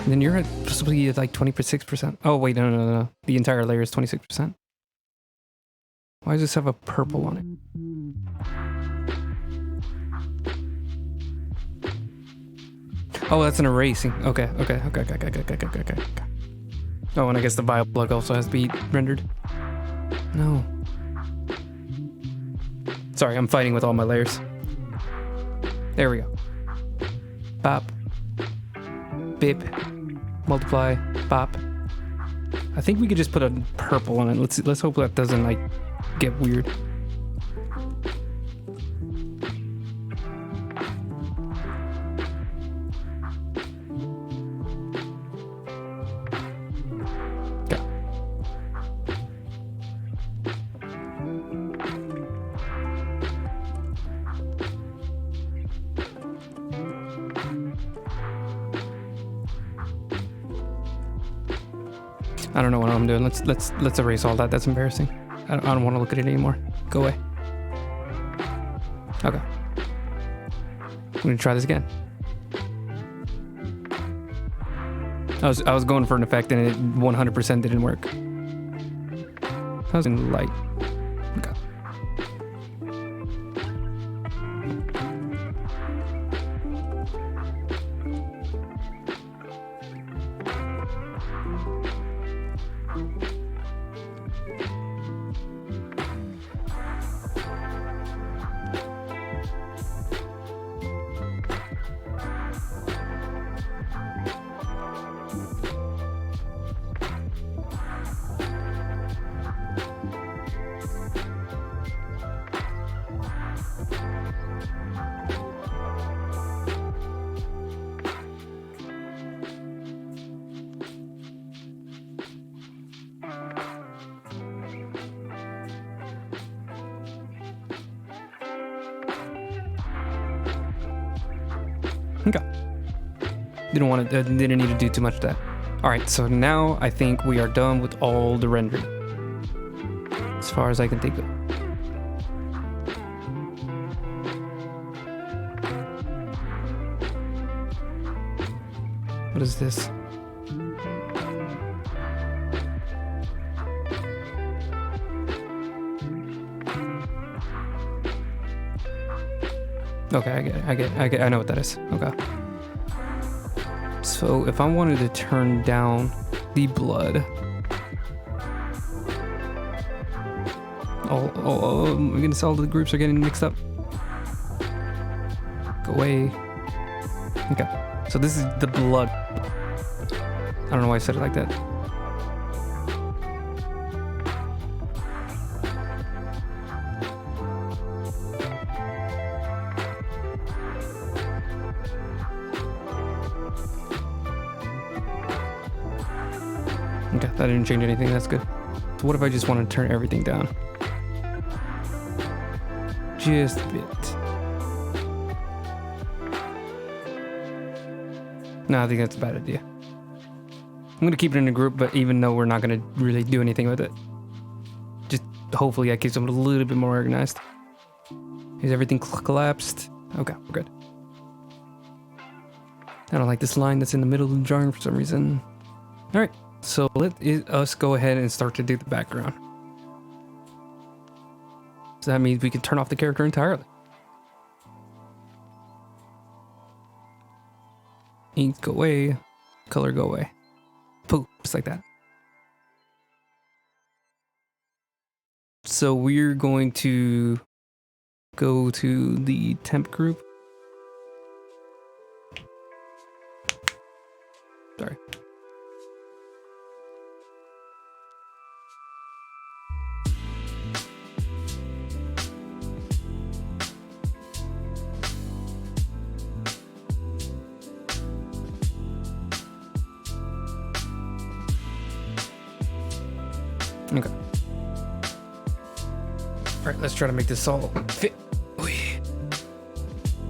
A: And then you're supposed to be at like 26%. Oh wait, no. The entire layer is 26%. Why does this have a purple on it? Oh, that's an erasing. Okay. Oh, and I guess the vial plug also has to be rendered. No. Sorry, I'm fighting with all my layers. There we go. Bop. Bip. Multiply. Bop. I think we could just put a purple on it. Let's hope that doesn't like get weird. Okay. I don't know what I'm doing. Let's erase all that. That's embarrassing. I don't want to look at it anymore. Go away. Okay. I'm gonna try this again. I was going for an effect and it 100% didn't work. I was in light. Okay. Okay. Didn't need to do too much of that. Alright, so now I think we are done with all the rendering. As far as I can think of. What is this? Okay, I get it. I know what that is. Okay. So if I wanted to turn down the blood. Oh, my goodness, all the groups are getting mixed up. Go away. Okay. So this is the blood. I don't know why I said it like that. Okay, that didn't change anything. That's good. So what if I just want to turn everything down? Just a bit. No, I think that's a bad idea. I'm going to keep it in a group, but even though we're not going to really do anything with it. Just hopefully I keep them a little bit more organized. Is everything collapsed? Okay, we're good. I don't like this line that's in the middle of the drawing for some reason. Alright, so let us go ahead and start to do the background. So that means we can turn off the character entirely. Ink go away, color go away. Poof, just like that. So we're going to go to the temp group. Sorry. Okay. Alright, let's try to make this all fit.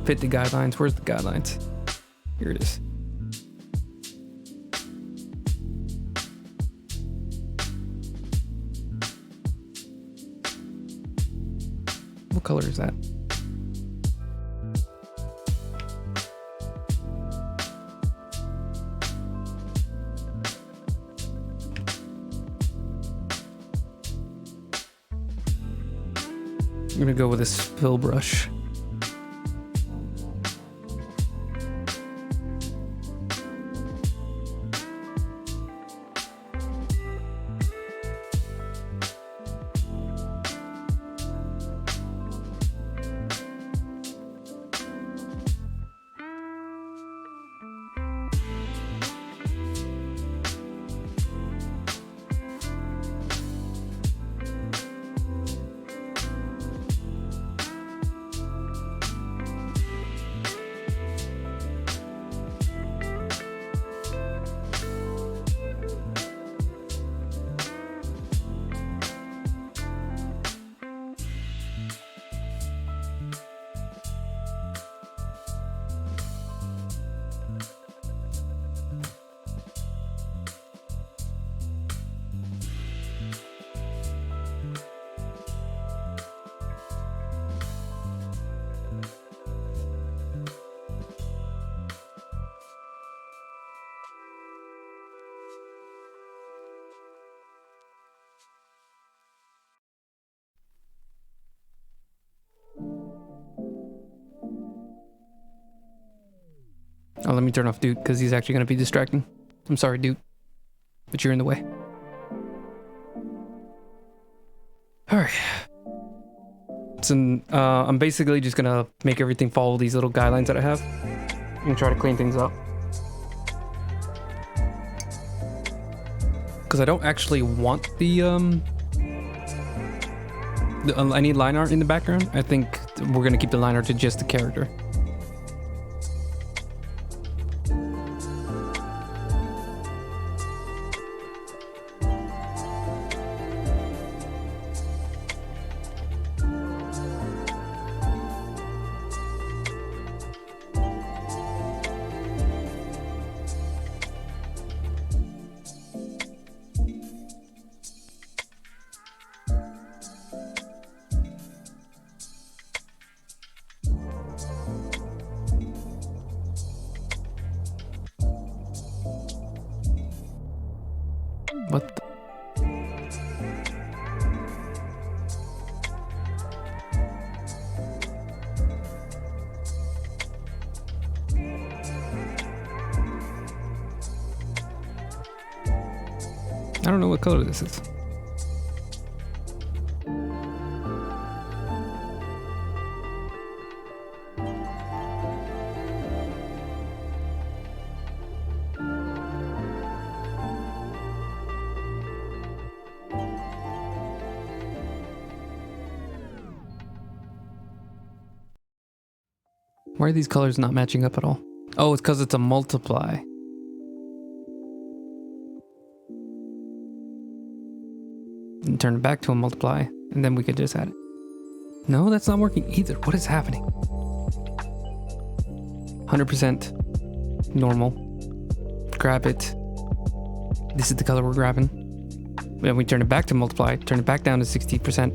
A: Fit the guidelines. Where's the guidelines? Here it is. What color is that? I'm gonna go with this fill brush. Oh, let me turn off Dude, because he's actually going to be distracting. I'm sorry, Dude, but you're in the way. Alright. So, I'm basically just going to make everything follow these little guidelines that I have and try to clean things up. Because I don't actually want the I need line art in the background. I think we're going to keep the line art to just the character. What the? I don't know what color this is. Why are these colors not matching up at all? Oh, it's because it's a multiply. And turn it back to a multiply, and then we could just add it. No, that's not working either. What is happening? 100% normal. Grab it. This is the color we're grabbing. Then we turn it back to multiply, turn it back down to 60%.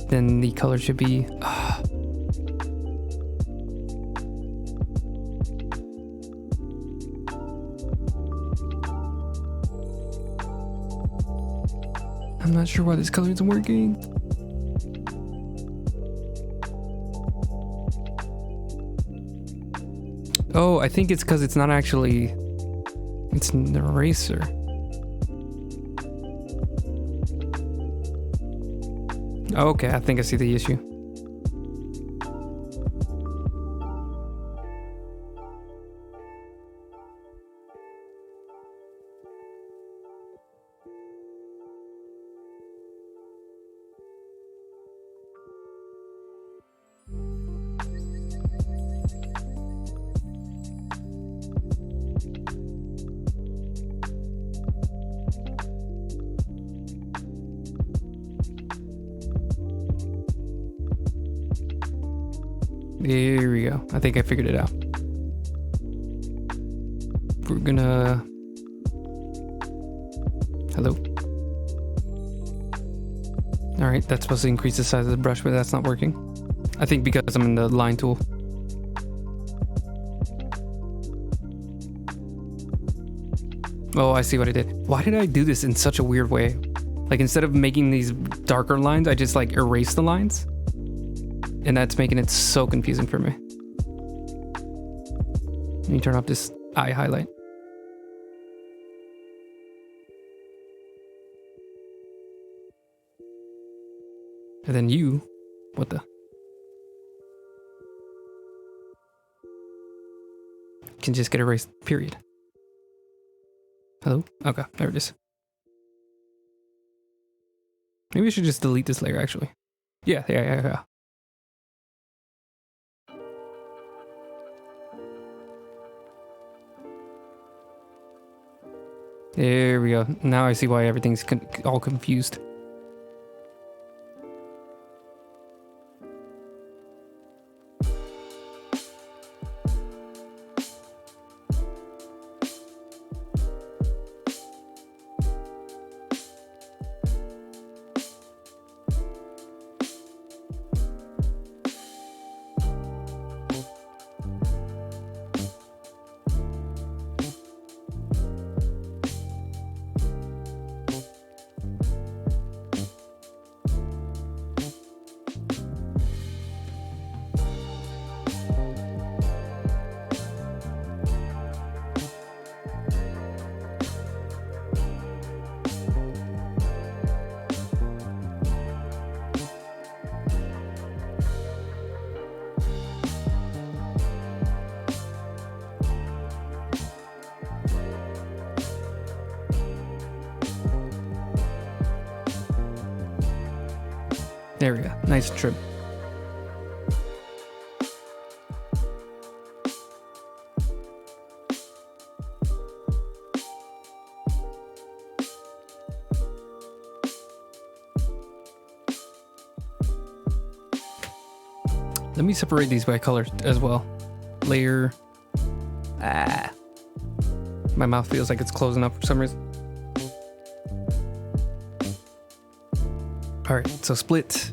A: Then the color should be... I'm not sure why this color isn't working. Oh, I think it's because it's not actually... It's an eraser. Okay, I think I see the issue. There we go. I think I figured it out. We're gonna... Hello? Alright, that's supposed to increase the size of the brush, but that's not working. I think because I'm in the line tool. Oh, I see what I did. Why did I do this in such a weird way? Like, instead of making these darker lines, I just, like, erase the lines. And that's making it so confusing for me. Let me turn off this eye highlight. And then you... What the... Can just get erased, period. Hello? Okay, there it is. Maybe I should just delete this layer, actually. Yeah. There we go. Now I see why everything's all confused. There we go. Nice trim. Let me separate these by color as well. Layer. My mouth feels like it's closing up for some reason. All right, so split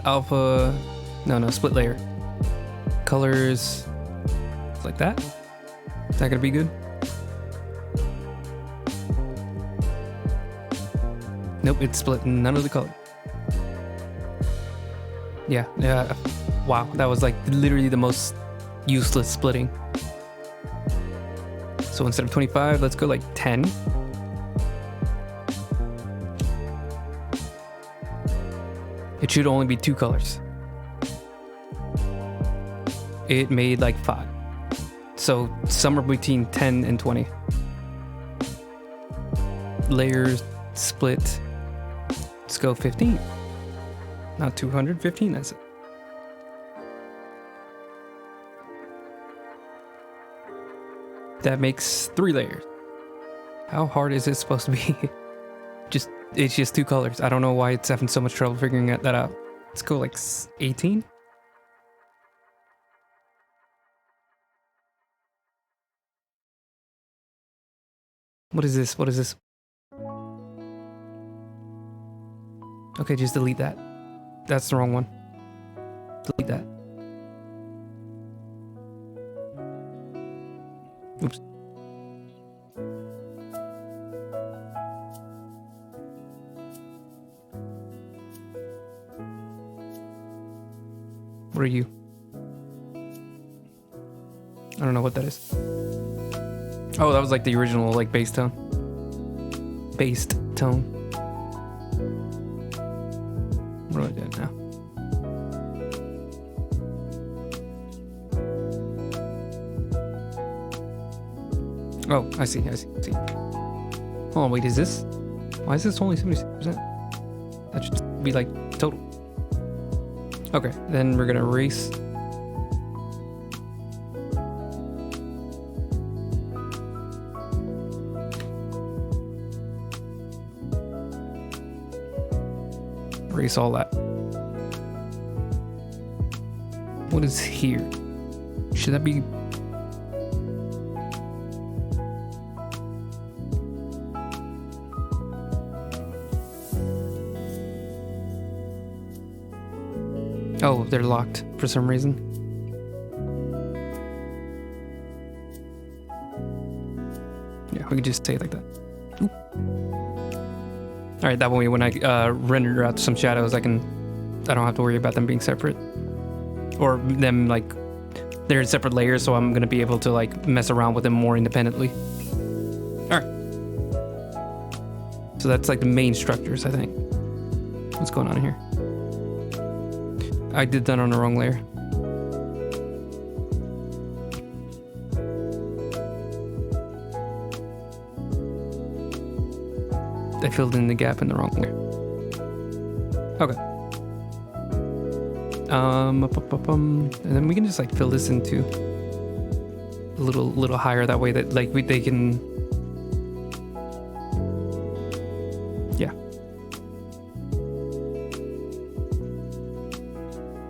A: alpha, no, split layer. Colors, like that. Is that gonna be good? Nope, it's split none of the color. Yeah, wow, that was like literally the most useless splitting. So instead of 25, let's go like 10. It should only be 2 colors. It made like 5. So somewhere between 10 and 20. Layers, split. Let's go 15. Not 200, 15, that's it. That makes 3 layers. How hard is it supposed to be? It's just 2 colors. I don't know why it's having so much trouble figuring that out. Let's go like 18. What is this? What is this? Okay, just delete that. That's the wrong one. Delete that. Oops. What are you? I don't know what that is. Oh, that was like the original, like, bass tone. Bass tone. What do I do now? Oh, I see. Hold on, wait, is this? Why is this only 76%? That should be like total. Okay, then we're gonna erase. Erase all that. What is here? Should that be... Oh, they're locked for some reason. Yeah, we can just say it like that. Oop. All right, that way when I render out some shadows, I don't have to worry about them being separate. Or them, like, they're in separate layers, so I'm gonna be able to, like, mess around with them more independently. All right. So that's, like, the main structures, I think. What's going on here? I did that on the wrong layer. I filled in the gap in the wrong layer. Okay. And then we can just like fill this into a little higher, that way that like they can, yeah.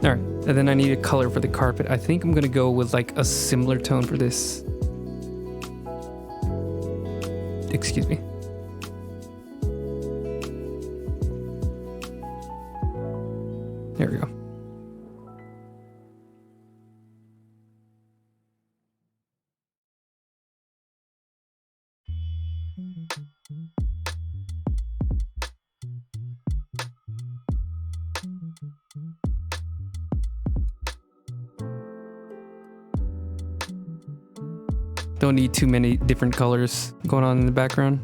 A: All right, and then I need a color for the carpet. I think I'm gonna go with like a similar tone for this. Excuse me. There we go. Don't need too many different colors going on in the background.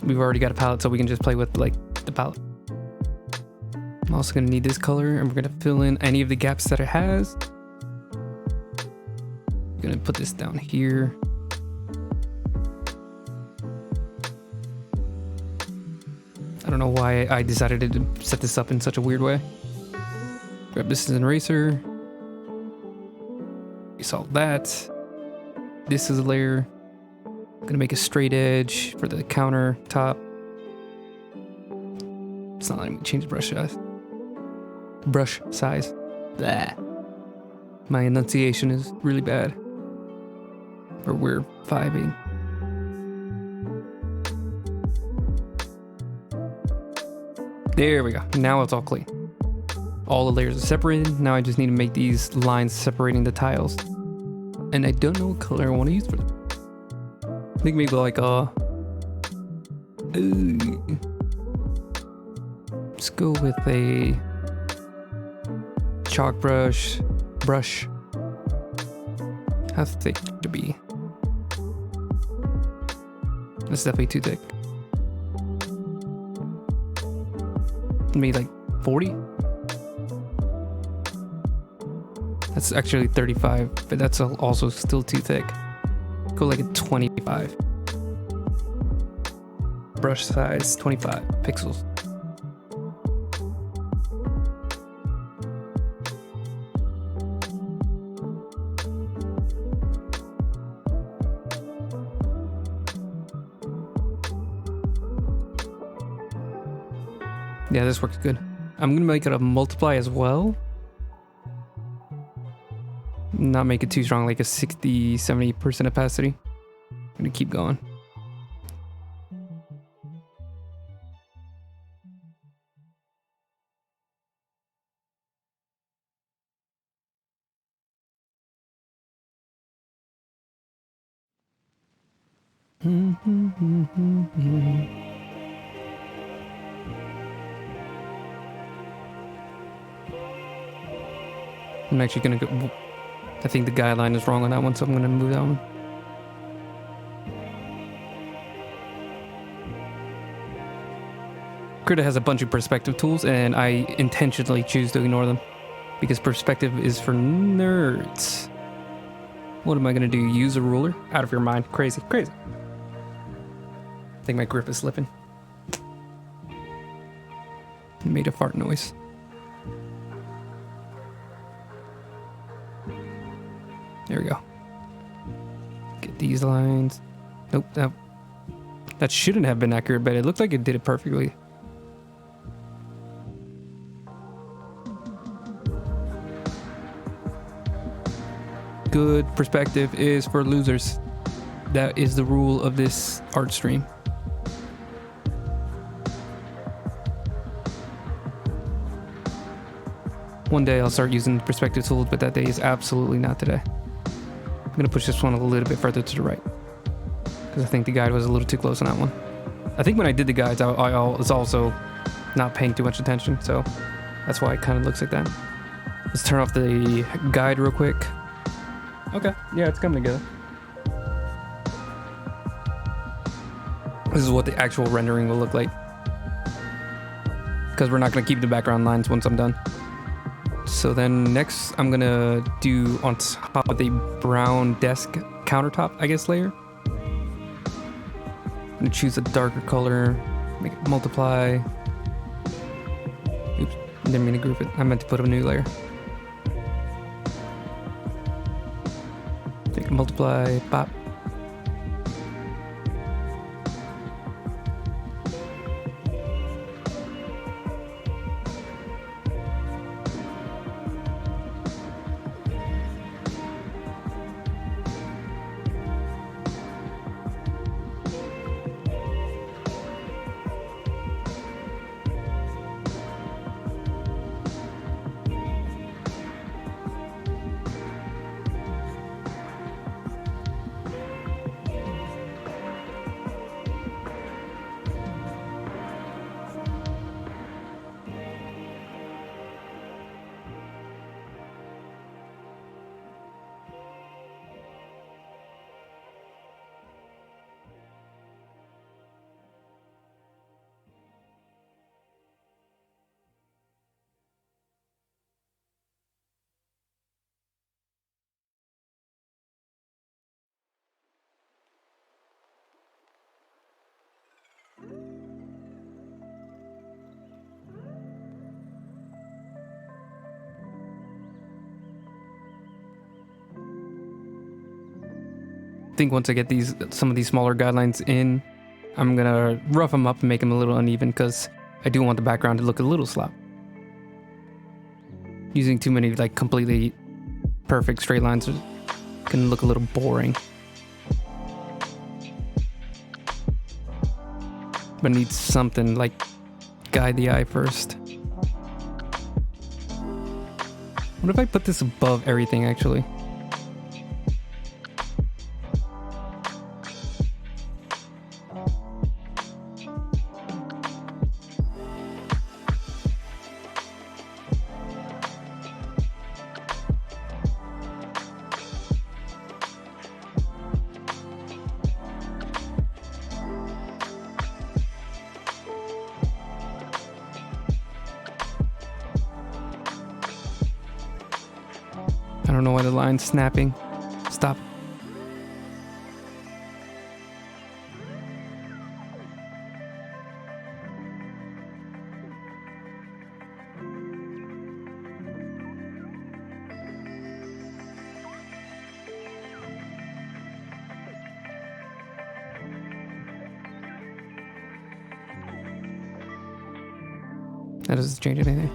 A: We've already got a palette, so we can just play with like the palette. I'm also gonna need this color, and we're gonna fill in any of the gaps that it has. I'm gonna put this down here. I don't know why I decided to set this up in such a weird way. Grab this as an eraser. Erase all that. This is a layer. I'm gonna make a straight edge for the countertop. It's not letting me change brush size. Brush size. Blah. My enunciation is really bad. Or we're vibing. There we go. Now it's all clean. All the layers are separated. Now I just need to make these lines separating the tiles. And I don't know what color I want to use for them. I think maybe like let's go with a chalk brush. How thick to be? That's definitely too thick. Maybe like 40? That's actually 35, but that's also still too thick. Go like a 25. Brush size, 25 pixels. Yeah, this works good. I'm gonna make it a multiply as well. Not make it too strong, like a 60-70% opacity. I'm gonna keep going. I'm actually gonna go. I think the guideline is wrong on that one, so I'm gonna move that one. Krita has a bunch of perspective tools, and I intentionally choose to ignore them because perspective is for nerds. What am I gonna do? Use a ruler? Out of your mind. Crazy. Crazy. I think my grip is slipping. It made a fart noise. There we go. Get these lines. Nope, that That shouldn't have been accurate, but it looks like it did it perfectly. Good perspective is for losers. That is the rule of this art stream. One day I'll start using perspective tools, but that day is absolutely not today. I'm gonna push this one a little bit further to the right, because I think the guide was a little too close on that one. I think when I did the guides, I was also not paying too much attention, so that's why it kind of looks like that. Let's turn off the guide real quick. Okay, yeah, it's coming together. This is what the actual rendering will look like, because we're not going to keep the background lines once I'm done. So then next I'm going to do on top of the brown desk countertop, I guess, layer. I'm going to choose a darker color, make it multiply. Oops, didn't mean to group it. I meant to put a new layer. Make it multiply, pop. I think once I get some of these smaller guidelines in, I'm gonna rough them up and make them a little uneven, because I do want the background to look a little slop. Using too many like completely perfect straight lines can look a little boring. But it needs something like guide the eye first. What if I put this above everything actually? I don't know why the line's snapping. Stop. That doesn't change anything.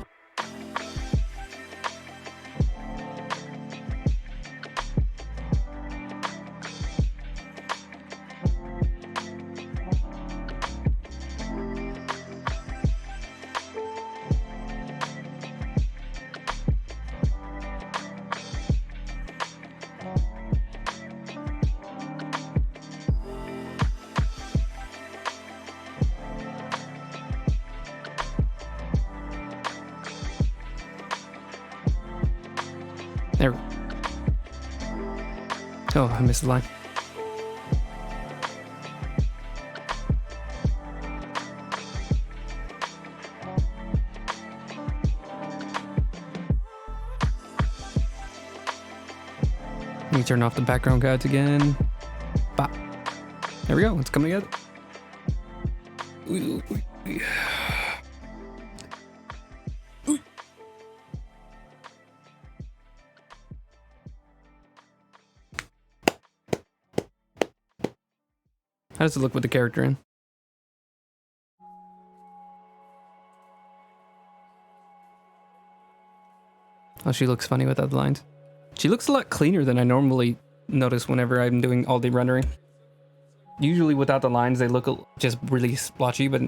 A: There. Oh, I missed the line. Let me turn off the background guides again. Bop. There we go. It's coming together. How does it look with the character in? Oh, she looks funny without the lines. She looks a lot cleaner than I normally notice whenever I'm doing all day rendering. Usually without the lines, they look just really splotchy, but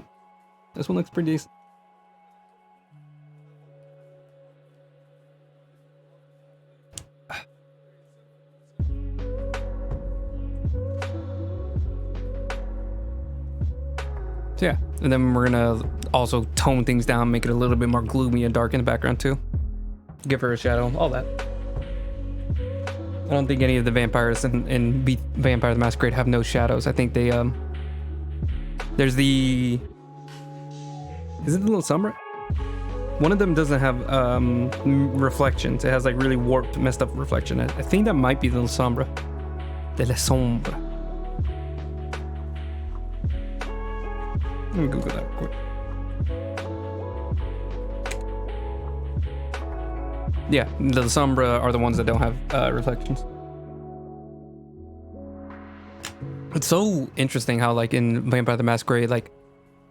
A: this one looks pretty decent. So yeah, and then we're gonna also tone things down, make it a little bit more gloomy and dark in the background too. Give her a shadow, all that. I don't think any of the vampires in Vampire the Masquerade have no shadows. I think they there's the, is it the Little Sombra? One of them doesn't have reflections. It has like really warped, messed up reflection. I think that might be the Little Sombra. De la Sombra. Let me Google that real quick. Yeah, the Sombra are the ones that don't have reflections. It's so interesting how, like, in Vampire the Masquerade, like,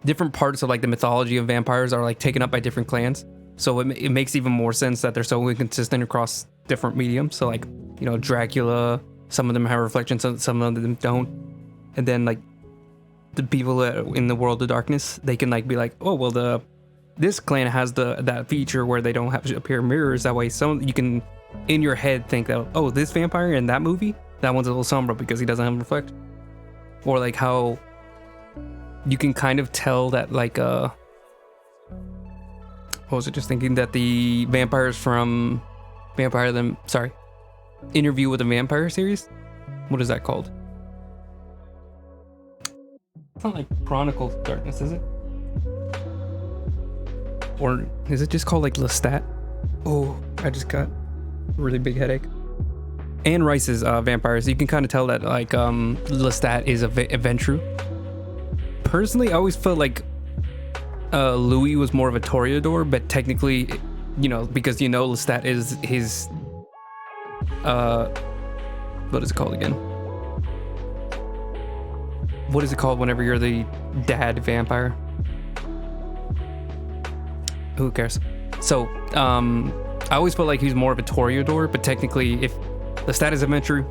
A: different parts of, like, the mythology of vampires are, like, taken up by different clans. So it makes even more sense that they're so inconsistent across different mediums. So, like, you know, Dracula, some of them have reflections, some of them don't. And then, like, the people in the World of Darkness, they can, like, be like, oh, well, this clan has that feature where they don't have to appear mirrors. That way, you can in your head think that, oh, this vampire in that movie, that one's a Little Sombra because he doesn't have reflect. Or like how you can kind of tell that, like, what was it? Just thinking that the vampires from Interview with the Vampire series. What is that called? It's not like Chronicles of Darkness, is it? Or is it just called like Lestat? Oh, I just got a really big headache. Anne Rice's vampires, you can kind of tell that, like, Lestat is a Ventrue. Personally, I always felt like Louis was more of a Toreador, but technically, you know, because, you know, Lestat is his what is it called again? What is it called whenever you're the dad vampire? Who cares? So, I always felt like he was more of a Toreador, but technically, if Lestat is a Ventrue,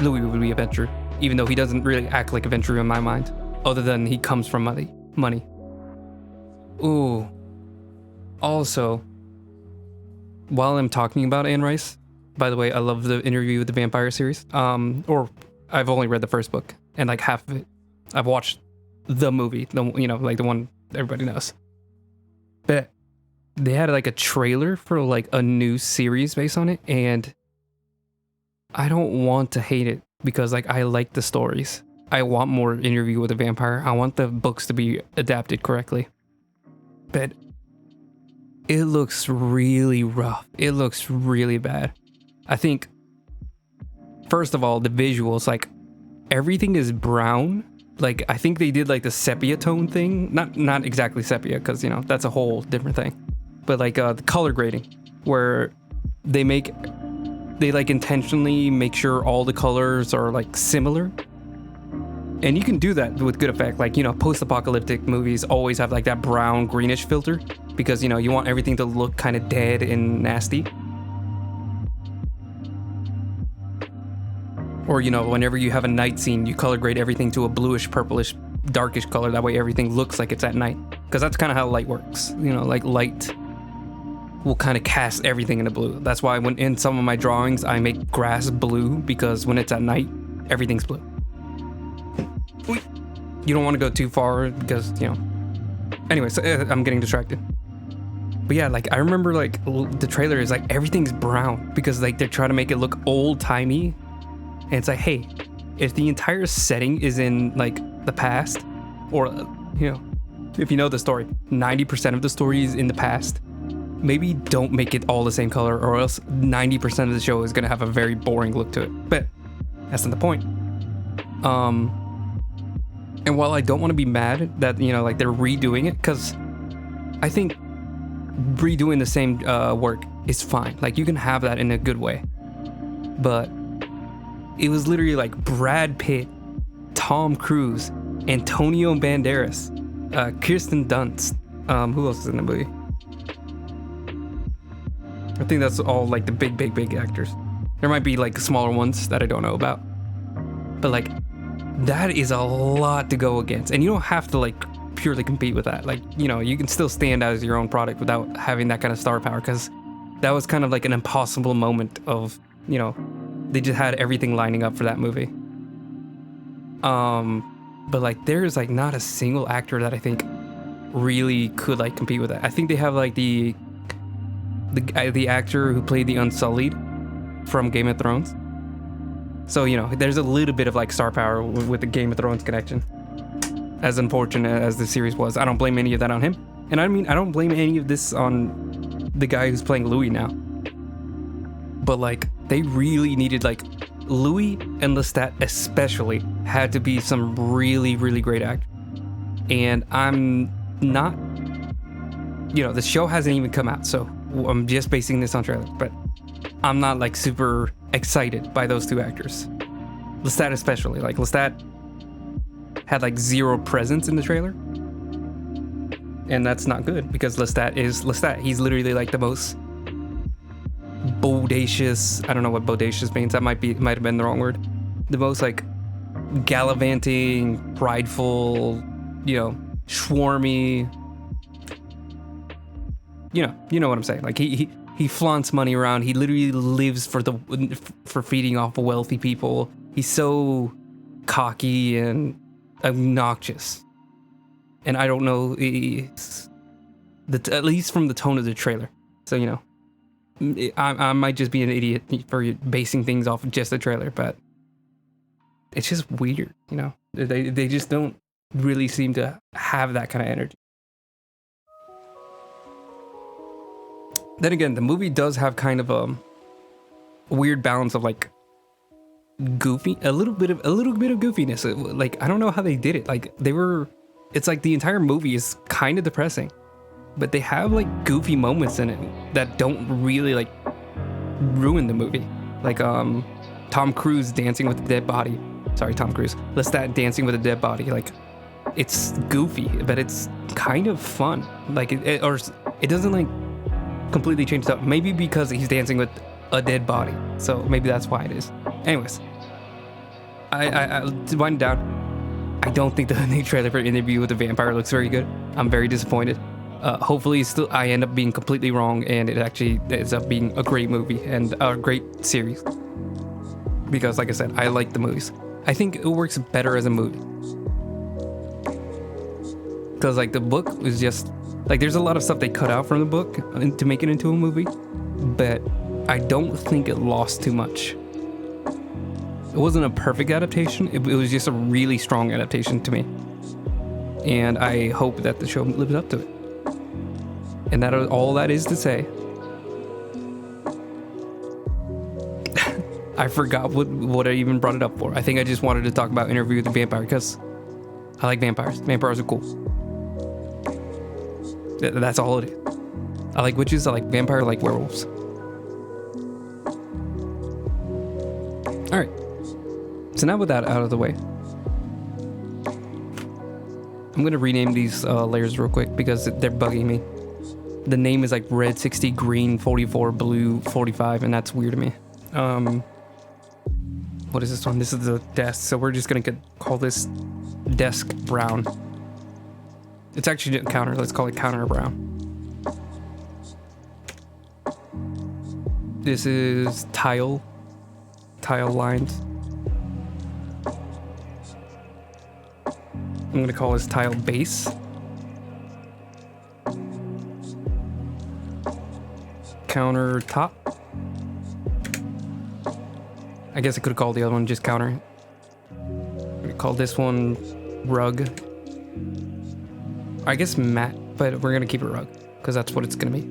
A: Louis would be a Ventrue, even though he doesn't really act like a Ventrue in my mind, other than he comes from money. Ooh. Also, while I'm talking about Anne Rice, by the way, I love the Interview with the Vampire series. Or I've only read the first book and like half of it. I've watched the movie, like the one everybody knows. But they had like a trailer for like a new series based on it, and I don't want to hate it because, like, I like the stories. I want more Interview with a Vampire. I want the books to be adapted correctly. But it looks really rough. It looks really bad. I think, first of all, the visuals, like, everything is brown. Like, I think they did like the sepia tone thing. Not exactly sepia, because, you know, that's a whole different thing. But like the color grading, where they like intentionally make sure all the colors are like similar. And you can do that with good effect. Like, you know, post-apocalyptic movies always have like that brown greenish filter because, you know, you want everything to look kind of dead and nasty. Or, you know, whenever you have a night scene, you color grade everything to a bluish, purplish, darkish color. That way everything looks like it's at night. Because that's kind of how light works. You know, like light will kind of cast everything into blue. That's why when in some of my drawings, I make grass blue, because when it's at night, everything's blue. You don't want to go too far because, you know. Anyway, so I'm getting distracted. But yeah, like, I remember, like, the trailer is like everything's brown because, like, they're trying to make it look old-timey. And it's like, hey, if the entire setting is in, like, the past, or, you know, if you know the story, 90% of the story is in the past, maybe don't make it all the same color, or else 90% of the show is going to have a very boring look to it. But that's not the point. And while I don't want to be mad that, you know, like, they're redoing it, because I think redoing the same work is fine. Like, you can have that in a good way. But it was literally like Brad Pitt, Tom Cruise, Antonio Banderas, Kirsten Dunst. Who else is in the movie? think that's all like the big actors. There might be like smaller ones that I don't know about. But like, that is a lot to go against. And you don't have to like purely compete with that. Like, you know, you can still stand out as your own product without having that kind of star power, because that was kind of like an impossible moment of, you know, they just had everything lining up for that movie. But like, there's like not a single actor that I think really could like compete with that. I think they have like the actor who played the Unsullied from Game of Thrones. So, you know, there's a little bit of like star power with the Game of Thrones connection. As unfortunate as the series was, I don't blame any of that on him. And I mean, I don't blame any of this on the guy who's playing Louis now. But like, they really needed like Louis and Lestat especially had to be some really, really great actors. And I'm not, you know, the show hasn't even come out, so I'm just basing this on trailers, but I'm not like super excited by those two actors. Lestat especially, like Lestat had like zero presence in the trailer. And that's not good, because Lestat is Lestat. He's literally like the most bodacious, I don't know what bodacious means, that might have been the wrong word. The most like gallivanting, prideful, you know, swarmy, you know what I'm saying. Like he flaunts money around. He literally lives for feeding off of wealthy people. He's so cocky and obnoxious. And I don't know, at least from the tone of the trailer. So, you know, I might just be an idiot for basing things off of just the trailer, but it's just weird, you know. They just don't really seem to have that kind of energy. Then again, the movie does have kind of a weird balance of like goofy, a little bit of goofiness. Like, I don't know how they did it. Like, it's like the entire movie is kind of depressing, but they have like goofy moments in it that don't really like ruin the movie. Like Tom Cruise dancing with a dead body. Sorry, Tom Cruise. Lestat dancing with a dead body. Like, it's goofy, but it's kind of fun. Like, it doesn't like completely change it up. Maybe because he's dancing with a dead body, so maybe that's why it is. Anyways, I wind down. I don't think the new trailer for Interview with the Vampire looks very good. I'm very disappointed. Hopefully, I end up being completely wrong, and it actually ends up being a great movie and a great series. Because, like I said, I like the movies. I think it works better as a movie. Because, like, the book was just like, there's a lot of stuff they cut out from the book to make it into a movie, but I don't think it lost too much. It wasn't a perfect adaptation. It was just a really strong adaptation to me. And I hope that the show lives up to it. And that all that is to say. I forgot what I even brought it up for. I think I just wanted to talk about Interview with the Vampire because I like vampires. Vampires are cool. That's all it is. I like witches. I like vampires. I like werewolves. All right. So now with that out of the way, I'm going to rename these layers real quick because they're bugging me. The name is like red 60, green 44, blue 45, and that's weird to me. What is this one? This is the desk, so we're just going to call this desk brown. It's actually a counter. Let's call it counter brown. This is tile lines. I'm gonna call this tile base. Countertop. I guess I could have called the other one just counter. I'm gonna call this one rug. I guess mat, but we're gonna keep it rug because that's what it's gonna be.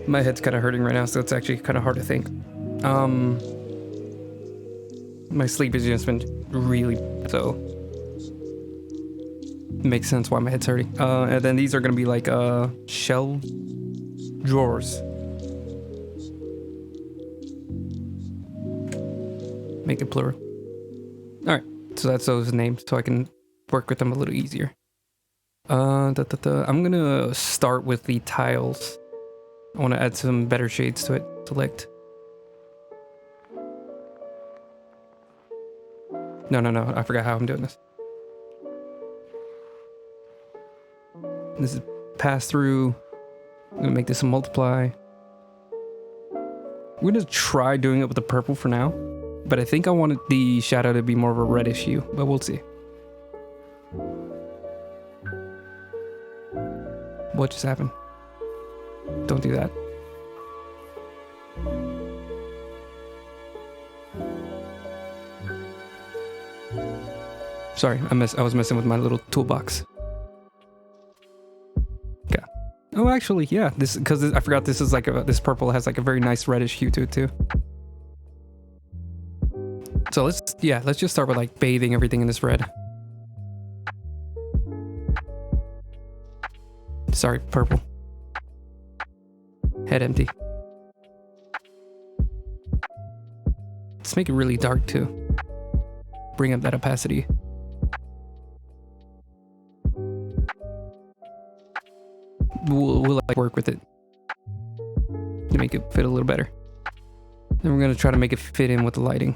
A: My head's kind of hurting right now, so it's actually kind of hard to think. My sleep has just been really so. It makes sense why my head's hurting. And then these are gonna be like shelf drawers. Make it plural. All right, so that's those names, so I can work with them a little easier. I'm gonna start with the tiles. I want to add some better shades to it. Select. No. I forgot how I'm doing this. This is pass through. I'm gonna make this a multiply. We're gonna try doing it with the purple for now, but I think I wanted the shadow to be more of a reddish hue, but we'll see. What just happened? Don't do that. Sorry, I was messing with my little toolbox. Okay. Oh, actually, yeah. This because I forgot this is like this purple has like a very nice reddish hue to it too. So let's just start with like bathing everything in this red. Sorry, purple. Head empty. Let's make it really dark too. Bring up that opacity. We'll like work with it to make it fit a little better. Then we're gonna try to make it fit in with the lighting.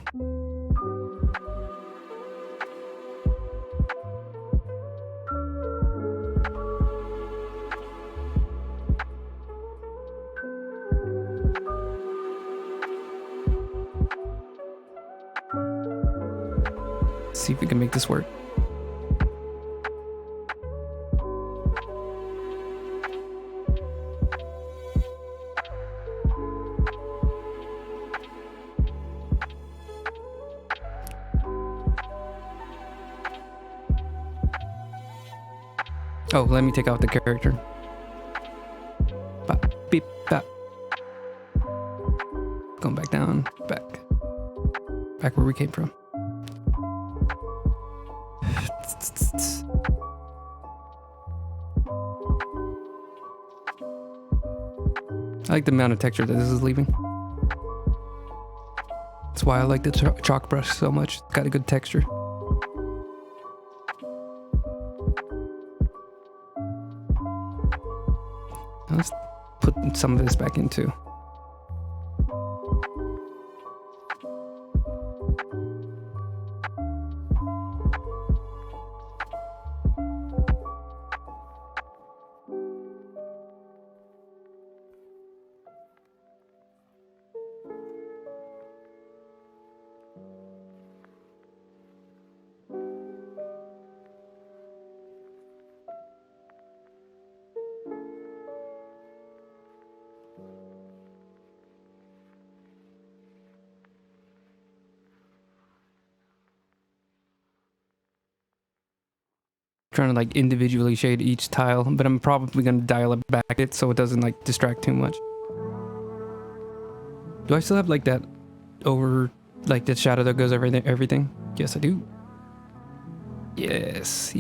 A: Let's see if we can make this work. Oh, let me take out the character. Bop, beep, bop. Going back down, back where we came from. I like the amount of texture that this is leaving. That's why I like the chalk brush so much. It's got a good texture. Let's put some of this back in too. Trying to like individually shade each tile, but I'm probably gonna dial it back so it doesn't like distract too much. Do I still have like that over like the shadow that goes over everything? Yes, I do. Yes,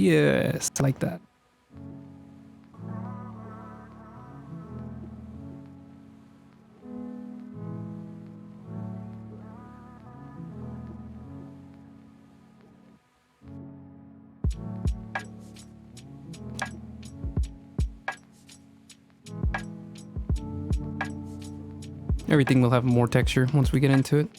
A: I like that. Everything will have more texture once we get into it.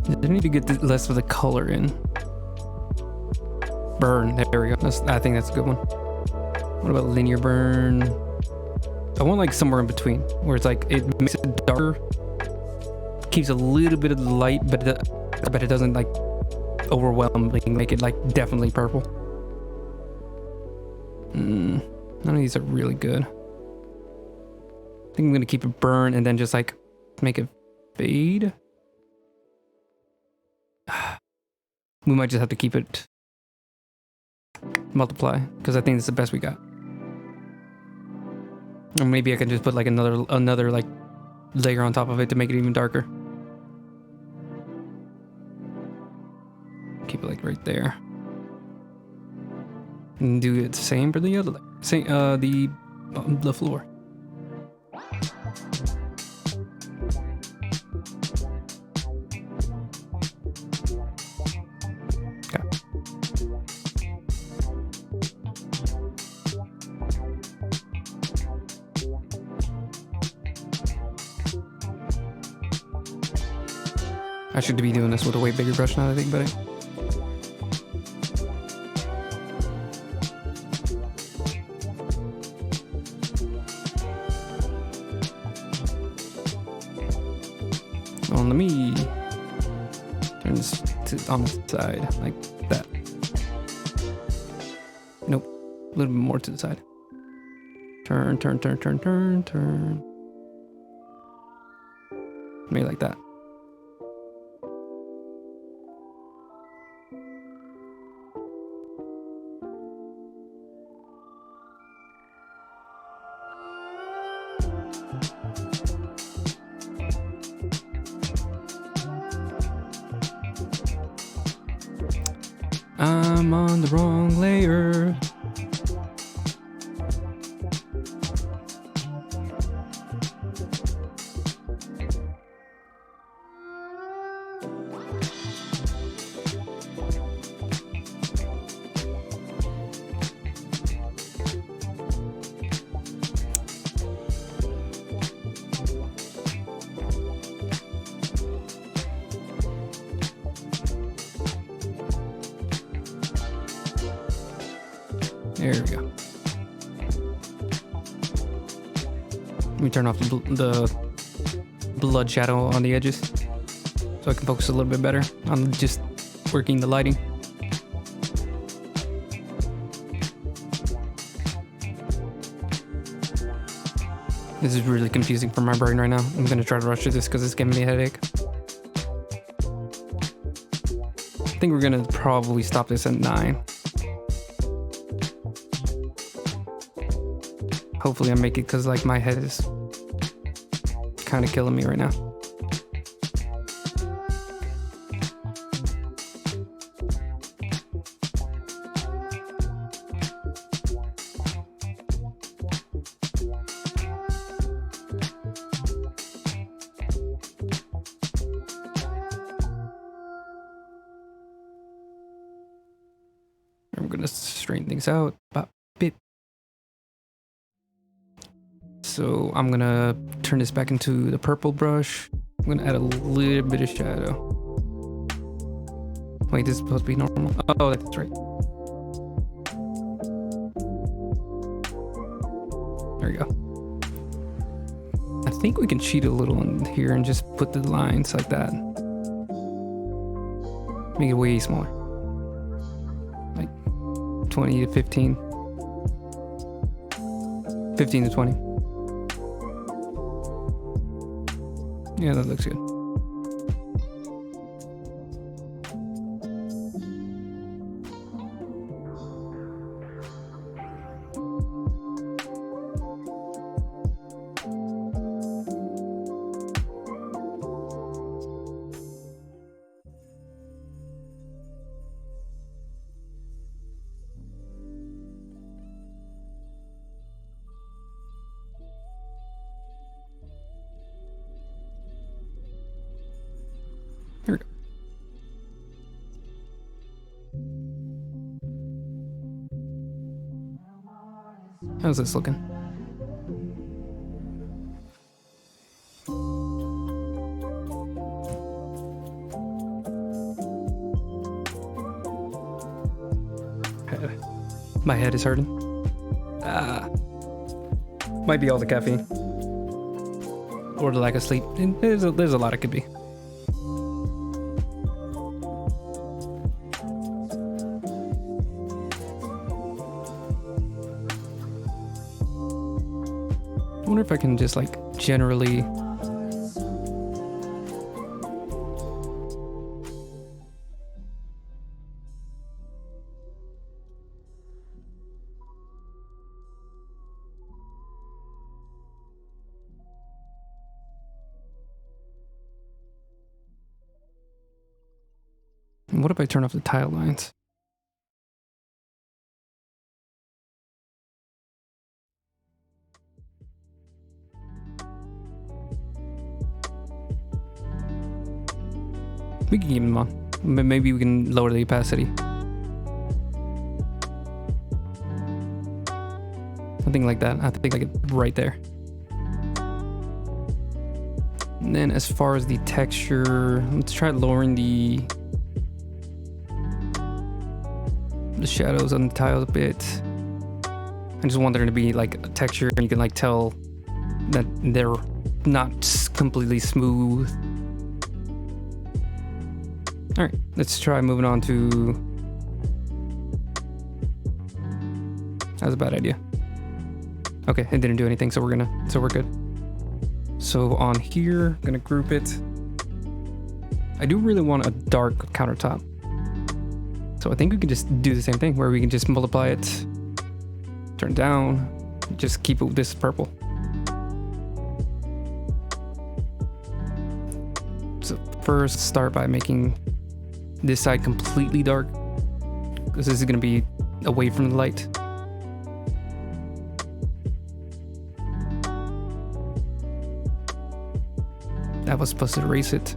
A: I need to get the less of the color in. Burn. There we go. I think that's a good one. What about linear burn? I want like somewhere in between where it's like it makes it darker, keeps a little bit of the light, but it doesn't like overwhelm, like make it like definitely purple. None of these are really good. I think I'm gonna keep it burn and then just like make it fade. We might just have to keep it multiply because I think it's the best we got. Or maybe I can just put like another like layer on top of it to make it even darker. Keep it like right there. And do it the same for the other layer. Same the floor. I should be doing this with a way bigger brush now that I think about it. Well, let me turn this on the side like that. Nope, a little bit more to the side. Turn. Maybe like that. I'm on the wrong layer. There we go. Let me turn off the blood shadow on the edges so I can focus a little bit better on just working the lighting. This is really confusing for my brain right now. I'm gonna try to rush through this because it's giving me a headache. I think we're gonna probably stop this at 9. Hopefully I make it because like my head is kind of killing me right now. I'm gonna straighten things out a bit. So I'm gonna turn this back into the purple brush. I'm gonna add a little bit of shadow. Wait, this is supposed to be normal. Oh, that's right. There we go. I think we can cheat a little in here and just put the lines like that. Make it way smaller. Like 20 to 15. 15 to 20. Yeah, that looks good. Here we go. How's this looking? My head is hurting. Might be all the caffeine. Or the lack of sleep. And there's a lot it could be. I wonder if I can just like generally... What if I turn off the tile lines? We can keep them on. Maybe we can lower the opacity. Something like that. I think like it right there. And then as far as the texture, let's try lowering the shadows on the tiles a bit. I just want there to be like a texture and you can like tell that they're not completely smooth. All right, let's try moving on to... That was a bad idea. Okay, it didn't do anything, so we're good. So on here, I'm gonna group it. I do really want a dark countertop. So I think we can just do the same thing where we can just multiply it, turn it down, just keep it this purple. So first start by making this side completely dark, because this is going to be away from the light. That was supposed to erase it.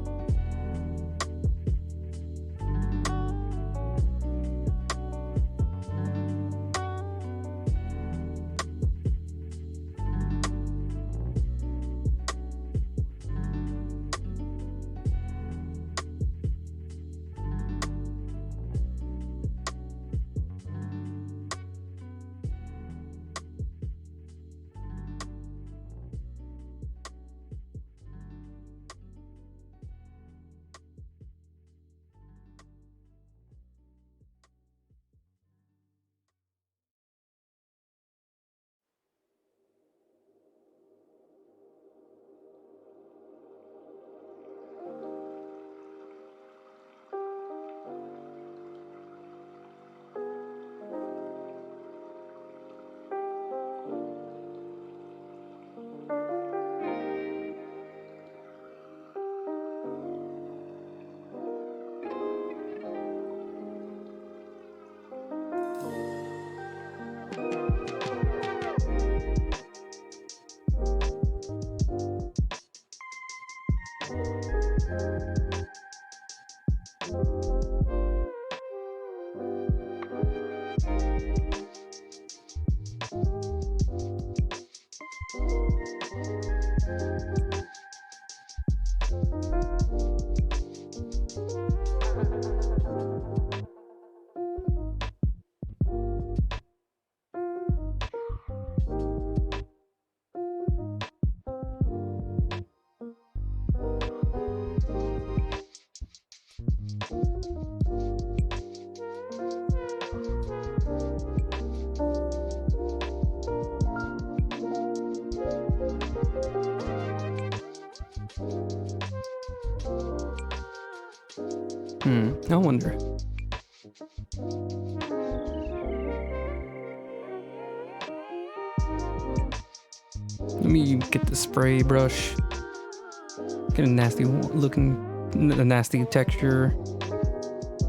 A: I wonder. Let me get the spray brush. Get a nasty looking, a nasty texture.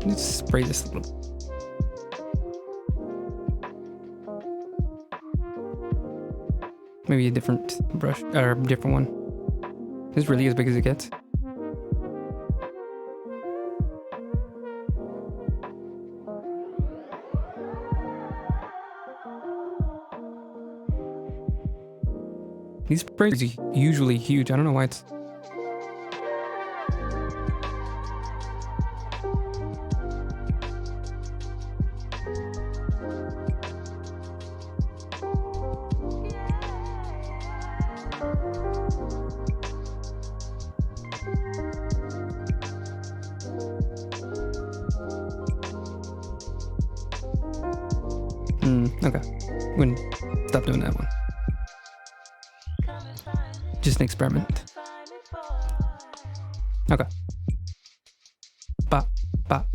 A: Let's spray this a little. Maybe a different brush, or a different one. This is really as big as it gets. These sprays are usually huge. I don't know why it's... Okay. I'm gonna stop doing that one. Just an experiment. Okay. Bop, bop.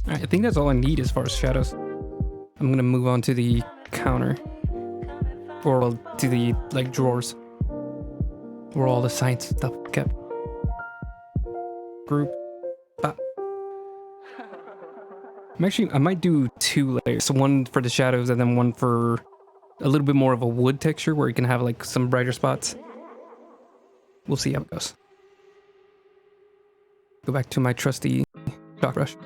A: Alright, I think that's all I need as far as shadows. I'm gonna move on to the counter. Or well, to the like drawers. Where all the science stuff kept. Group. Bop. I might do 2 layers. So one for the shadows and then one for a little bit more of a wood texture where you can have like some brighter spots. We'll see how it goes. Go back to my trusty chalk brush.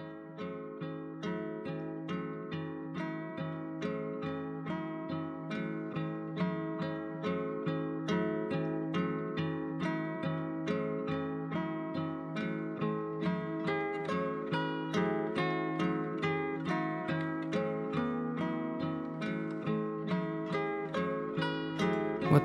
A: What?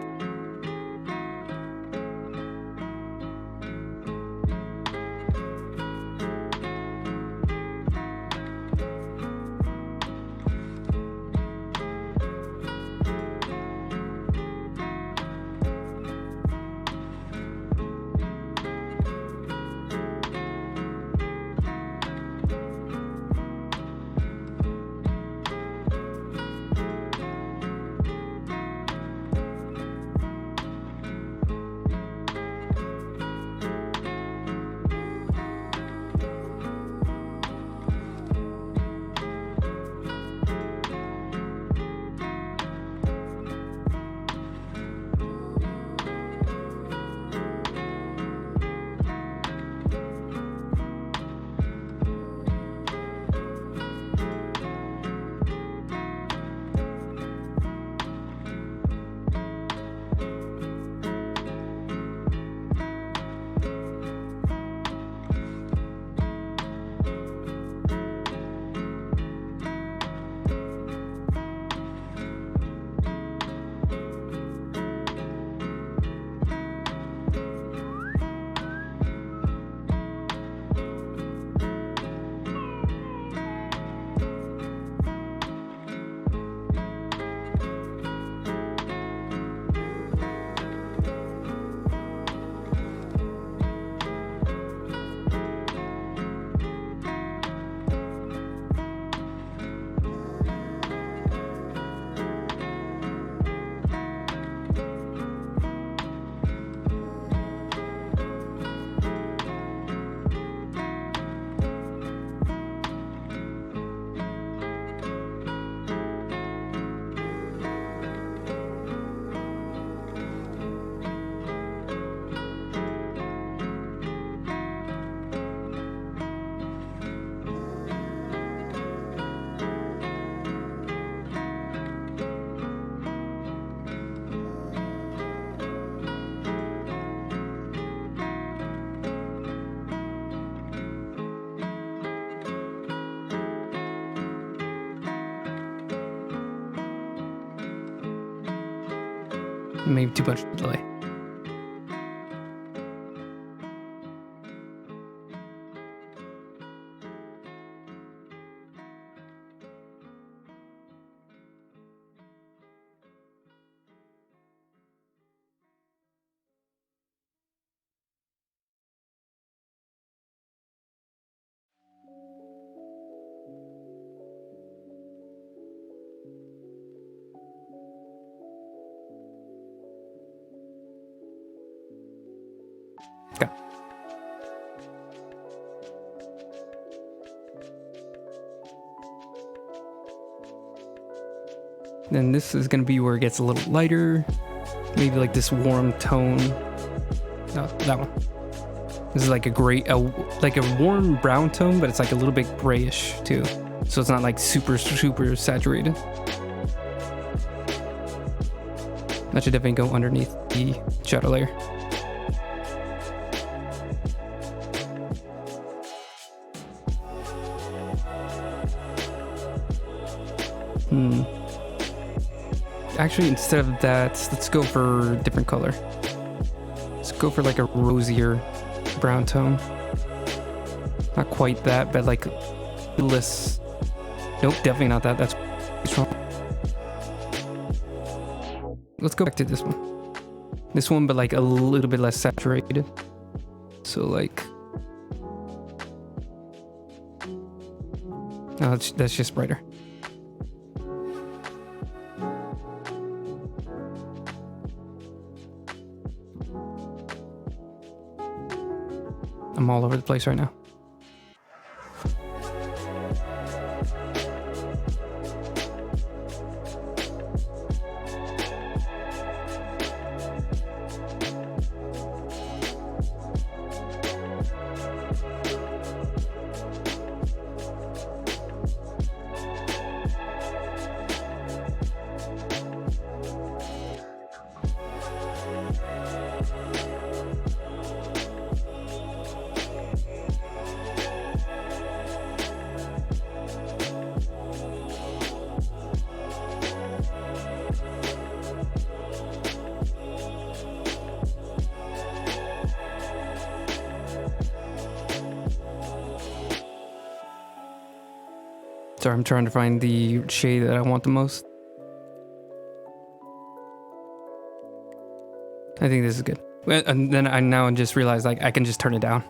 A: Maybe too much delay. Okay. Then this is going to be where it gets a little lighter. Maybe like this warm tone. No, that one. This is like a gray, like a warm brown tone, but it's like a little bit grayish too. So it's not like super saturated. That should definitely go underneath the shadow layer. Actually, instead of that, let's go for a different color. Let's go for like a rosier brown tone. Not quite that, but like less. Nope, definitely not that. That's strong. Let's go back to this one. This one, but like a little bit less saturated. So like, no, that's just brighter. I'm all over the place right now. Sorry, I'm trying to find the shade that I want the most. I think this is good. And then I now just realized like I can just turn it down.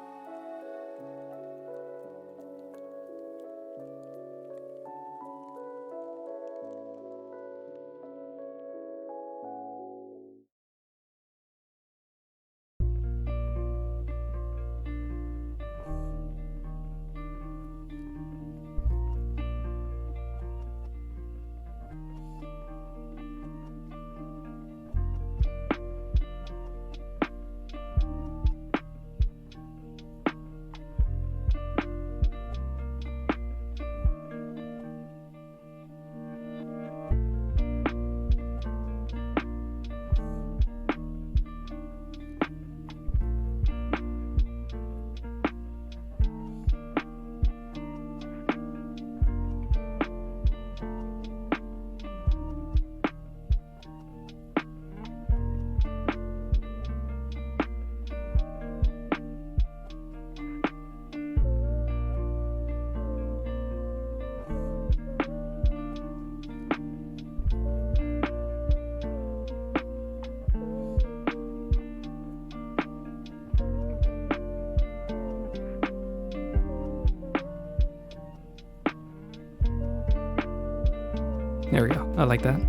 A: There we go. I like that.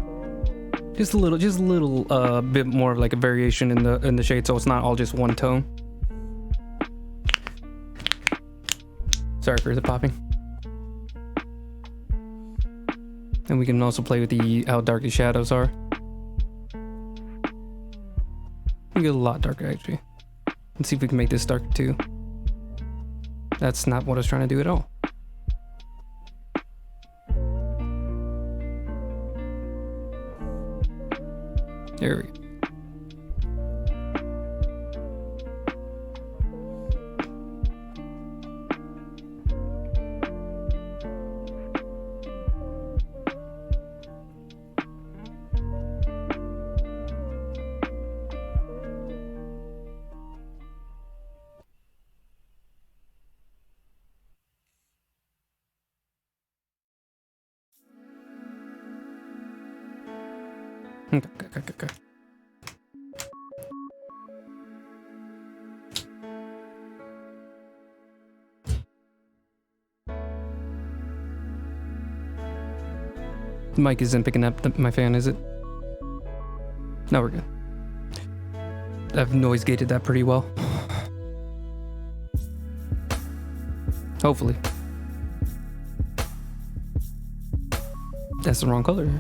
A: Just a little bit more of like a variation in the shade, so it's not all just one tone. Sorry for the popping. And we can also play with how dark the shadows are. We get a lot darker actually. Let's see if we can make this darker too. That's not what I was trying to do at all. There we go. Okay. The mic isn't picking up my fan, is it? No, we're good. I've noise gated that pretty well. Hopefully. That's the wrong color.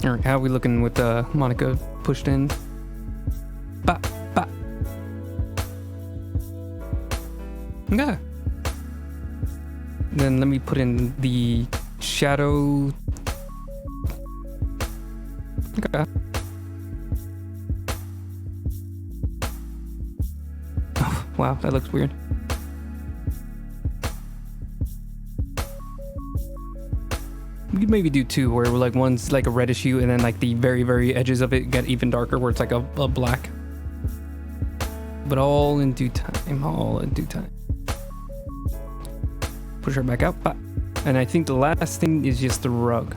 A: All right, how are we looking with Monica pushed in? Ba, ba. Okay. Then let me put in the shadow. Okay. Oh, wow, that looks weird. We could maybe do two, where like one's like a reddish hue, and then like the very, very edges of it get even darker, where it's like a black. But all in due time, all in due time. Push her back out. And I think the last thing is just the rug.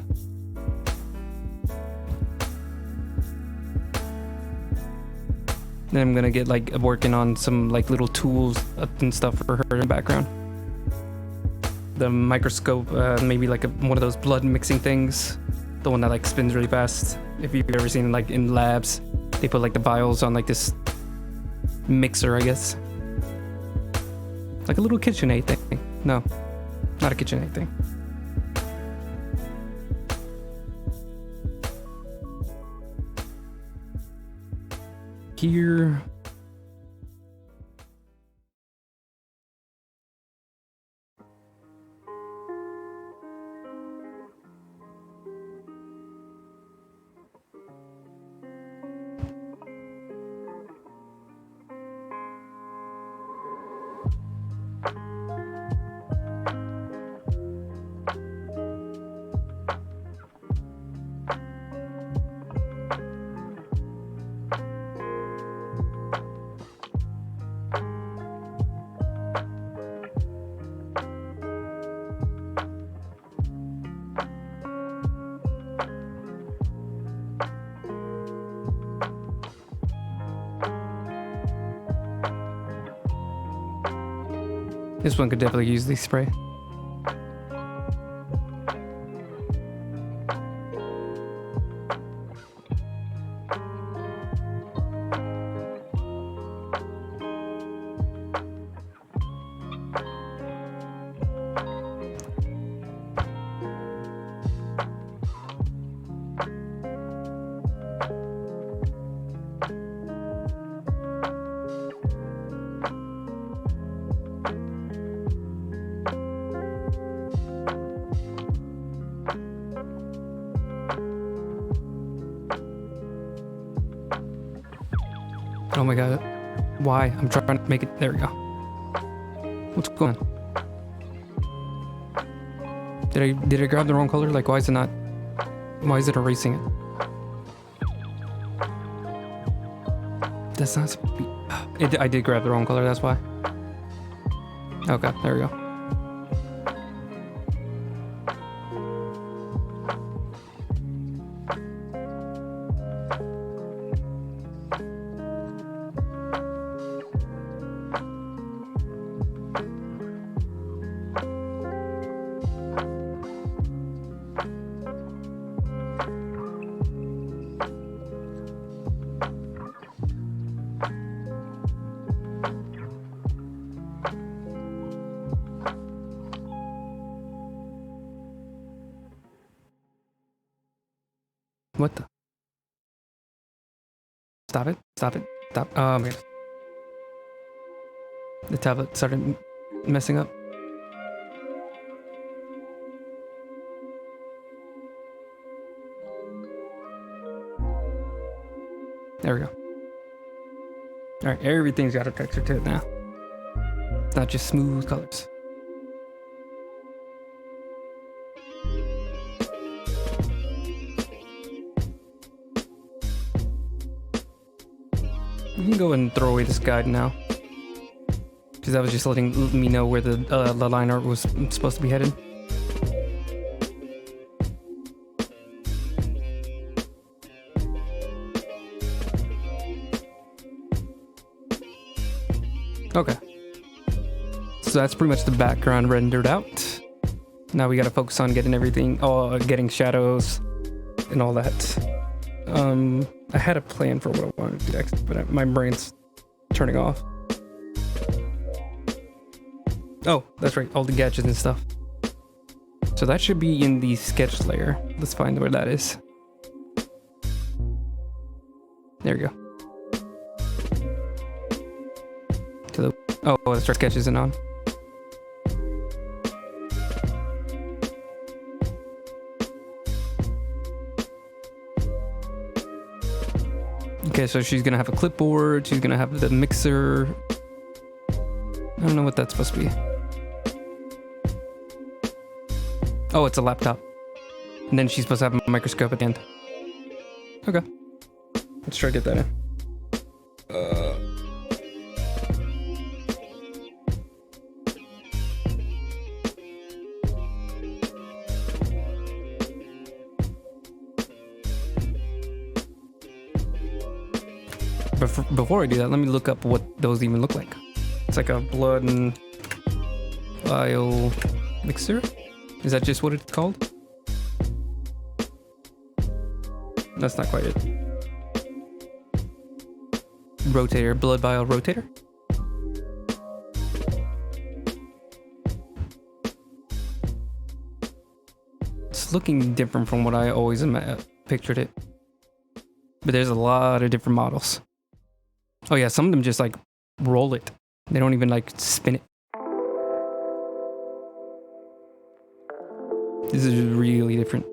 A: Then I'm gonna get like working on some like little tools and stuff for her in the background. The microscope, maybe like one of those blood mixing things, the one that like spins really fast. If you've ever seen like in labs, they put like the vials on like this mixer, I guess, like a little KitchenAid thing. No, not a KitchenAid thing. Here. This one could definitely use the spray. Oh my god. Why? I'm trying to make it. There we go. What's going on? Did I grab the wrong color? Like, why is it not? Why is it erasing it? That's not. I did grab the wrong color. That's why. Okay, there we go. What the? Stop it. Stop it. Stop. Oh my god. The tablet started messing up. There we go. Alright, everything's got a texture to it now. It's not just smooth colors. You can go and throw away this guide now, because that was just letting me know where the line art was supposed to be headed. Okay, so that's pretty much the background rendered out. Now we gotta focus on getting everything, getting shadows and all that. I had a plan for what I wanted to do next, but my brain's turning off. Oh, that's right, all the gadgets and stuff. So that should be in the sketch layer. Let's find where that is. There you go. To the, oh, the start sketch isn't on. Okay, so she's gonna have a clipboard, she's gonna have the mixer. I don't know what that's supposed to be. Oh, it's a laptop. And then she's supposed to have a microscope at the end. Okay. Let's try to get that in. But before I do that, let me look up what those even look like. It's like a blood and bile mixer? Is that just what it's called? That's not quite it. Rotator, blood bile rotator? It's looking different from what I always pictured it. But there's a lot of different models. Oh yeah, some of them just like roll it. They don't even like spin it. This is really different.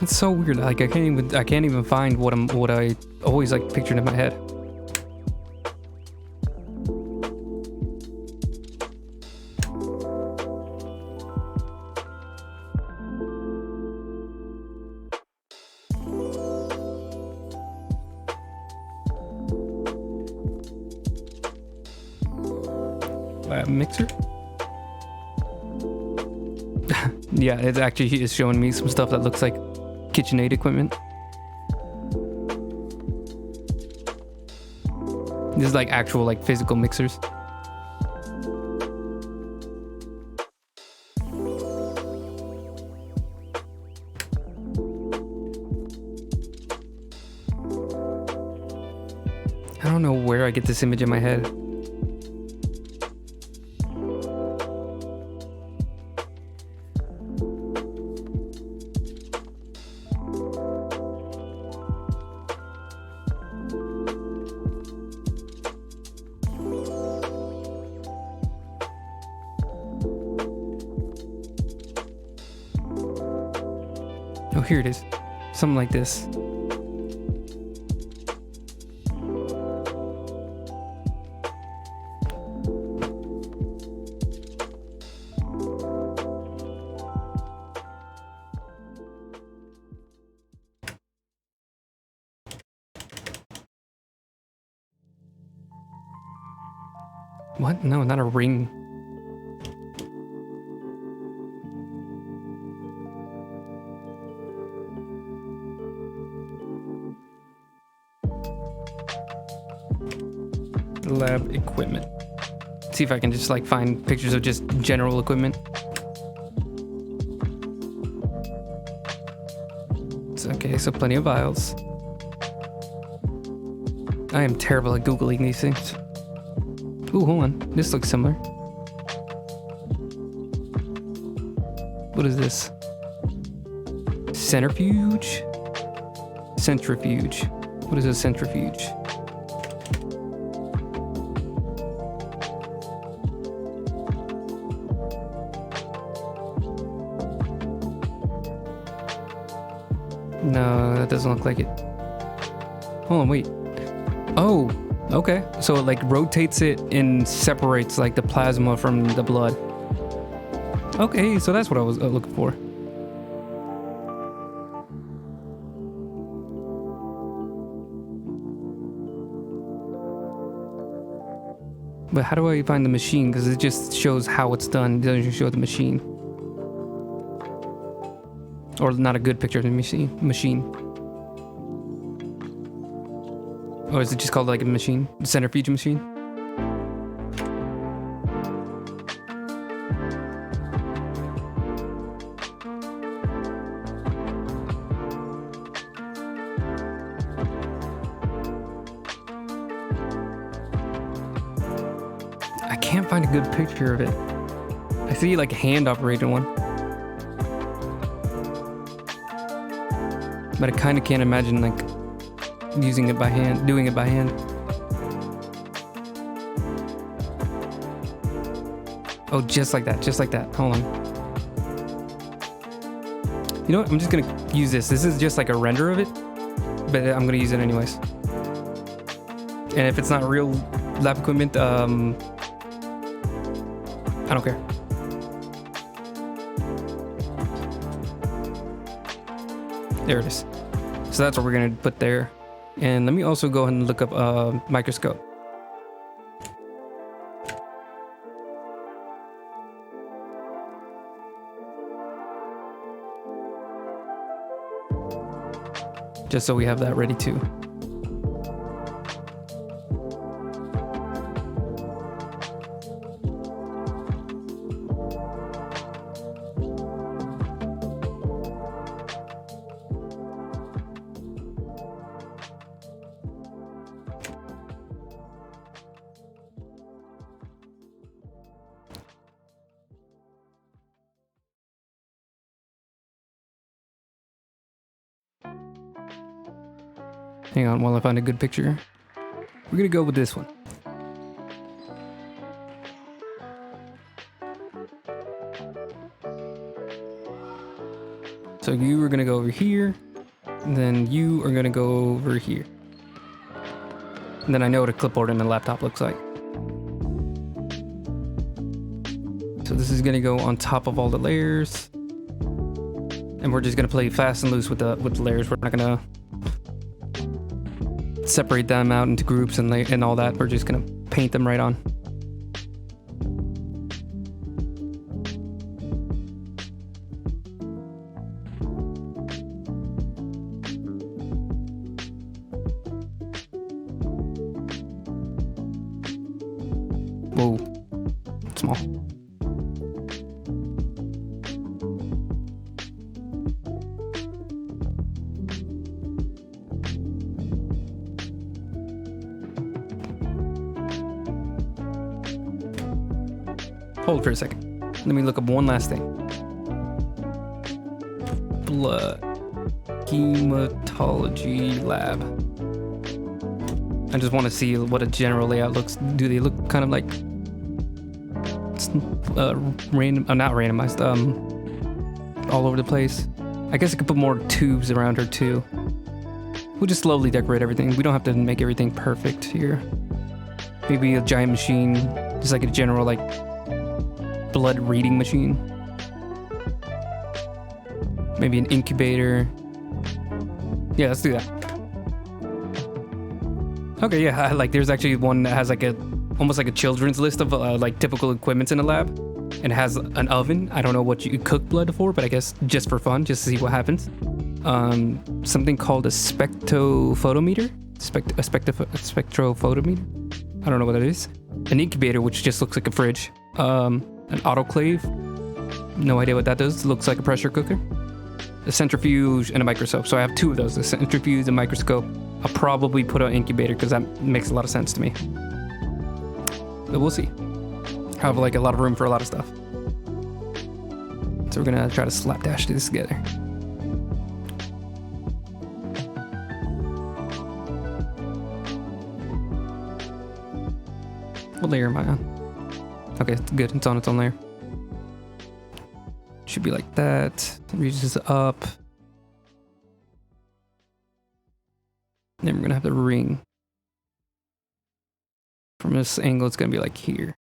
A: It's so weird. Like I can't even find what I always like pictured in my head. Lab mixer? Yeah, it actually is showing me some stuff that looks like KitchenAid equipment. This is like actual like physical mixers. I don't know where I get this image in my head. Oh, here it is. Something like this. What? No, not a ring. Lab equipment. See if I can just like find pictures of just general equipment. It's okay, so plenty of vials. I am terrible at Googling these things. Ooh, hold on. This looks similar. What is this? Centrifuge? Centrifuge. What is a centrifuge? No, that doesn't look like it. Hold on, wait. Oh, okay. So it like rotates it and separates like the plasma from the blood. Okay, so that's what I was looking for. But how do I find the machine? Because it just shows how it's done. It doesn't show the machine. Or not a good picture of the machine. Or is it just called like a machine? The centrifuge machine? I can't find a good picture of it. I see like a hand operated one. But I kind of can't imagine like using it by hand, doing it by hand. Oh, just like that, just like that. Hold on. You know what? I'm just gonna use this. This is just like a render of it, but I'm gonna use it anyways. And if it's not real lab equipment, I don't care. There it is. So that's what we're gonna put there. And let me also go ahead and look up a microscope. Just so we have that ready too. Hang on while I find a good picture. We're gonna go with this one. So you are gonna go over here, and then you are gonna go over here. And then I know what a clipboard and a laptop looks like. So this is gonna go on top of all the layers. And we're just gonna play fast and loose with the layers. We're not gonna separate them out into groups and all that. We're just gonna paint them right on. Whoa, small. Hold for a second. Let me look up one last thing. Blood hematology lab. I just want to see what a general layout looks. Do they look kind of like random? Not randomized. All over the place. I guess I could put more tubes around her too. We'll just slowly decorate everything. We don't have to make everything perfect here. Maybe a giant machine, just like a general like blood reading machine. Maybe an incubator. Yeah, let's do that. Okay, yeah, like there's actually one that has like almost like a children's list of like typical equipments in a lab, and has an oven. I don't know what you cook blood for, but I guess just for fun, just to see what happens. Something called a spectrophotometer. Spectrophotometer. I don't know what that is. An incubator, which just looks like a fridge. An autoclave. No idea what that does. It looks like a pressure cooker. A centrifuge and a microscope. So I have two of those, a centrifuge and microscope. I'll probably put an incubator because that makes a lot of sense to me. But we'll see. I have like a lot of room for a lot of stuff. So we're gonna try to slapdash this together. What layer am I on? Okay, it's good. It's on its own layer. Should be like that. Reaches up. Then we're gonna have the ring. From this angle, it's gonna be like here.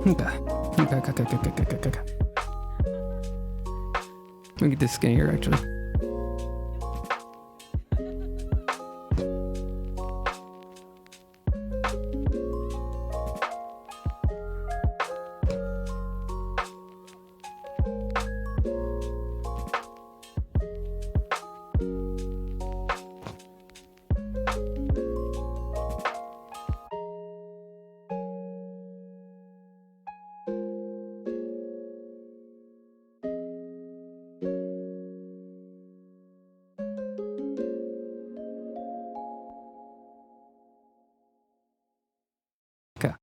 A: Okay. Okay. Let me get this skinnier actually. Okay.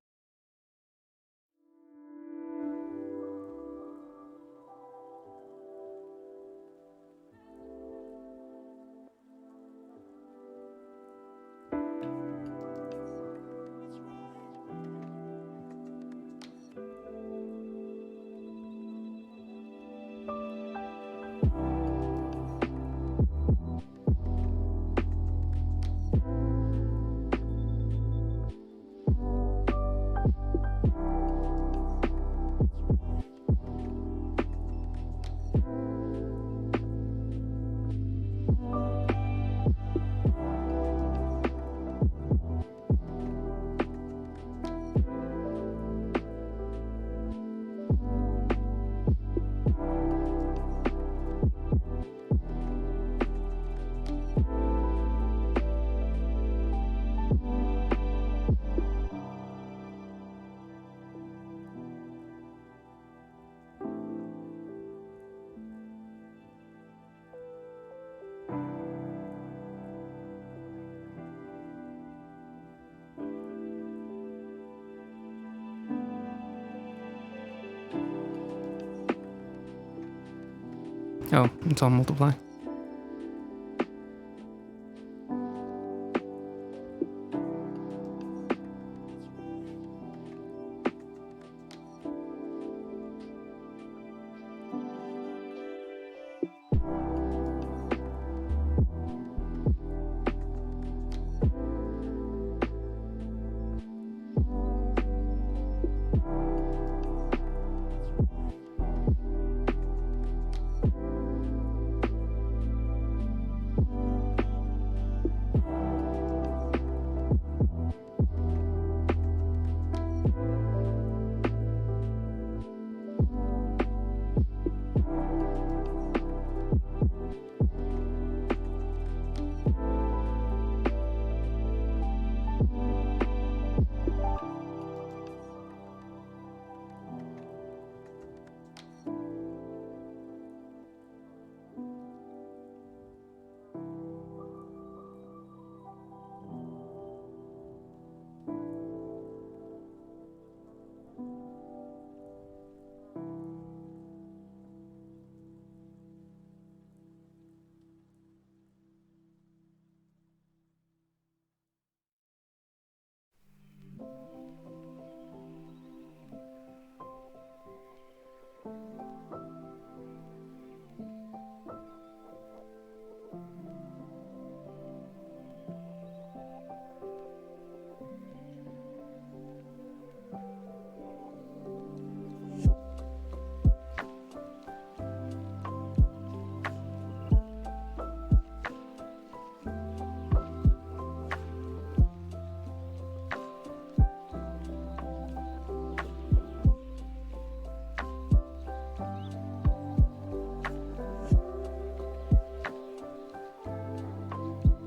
A: Oh, it's all multiply.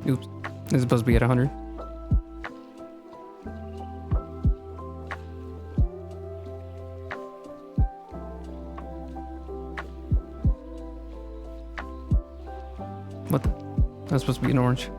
A: Oops. This is supposed to be at 100. What the? That's supposed to be an orange.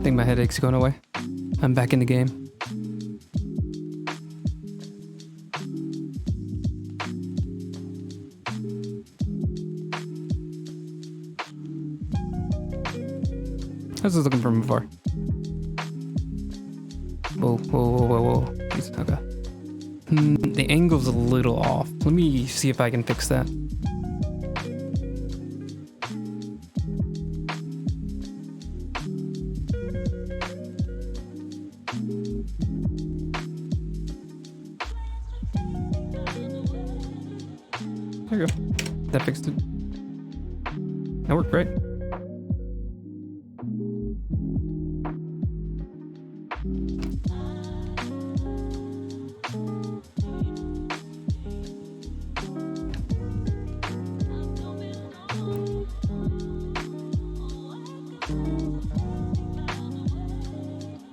A: think my headache's going away. I'm back in the game. How's this looking from afar? Whoa, whoa, whoa, whoa, whoa. Jeez, okay. The angle's a little off. Let me see if I can fix that. There you go. That fixed it. That worked great.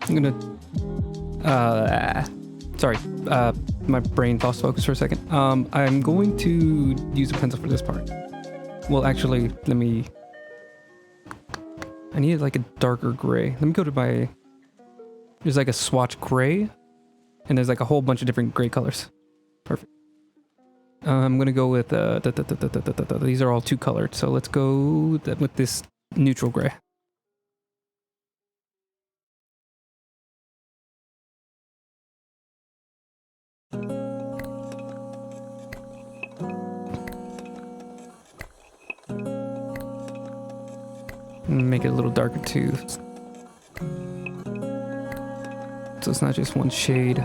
A: I'm gonna, sorry, my brain lost focus for a second. I'm going to use a pencil for this part. Well, actually, I need like a darker gray. Let me go to there's like a swatch gray, and there's like a whole bunch of different gray colors. Perfect. I'm gonna go with, these are all two colored, so let's go with this neutral gray. Make it a little darker too, so it's not just one shade.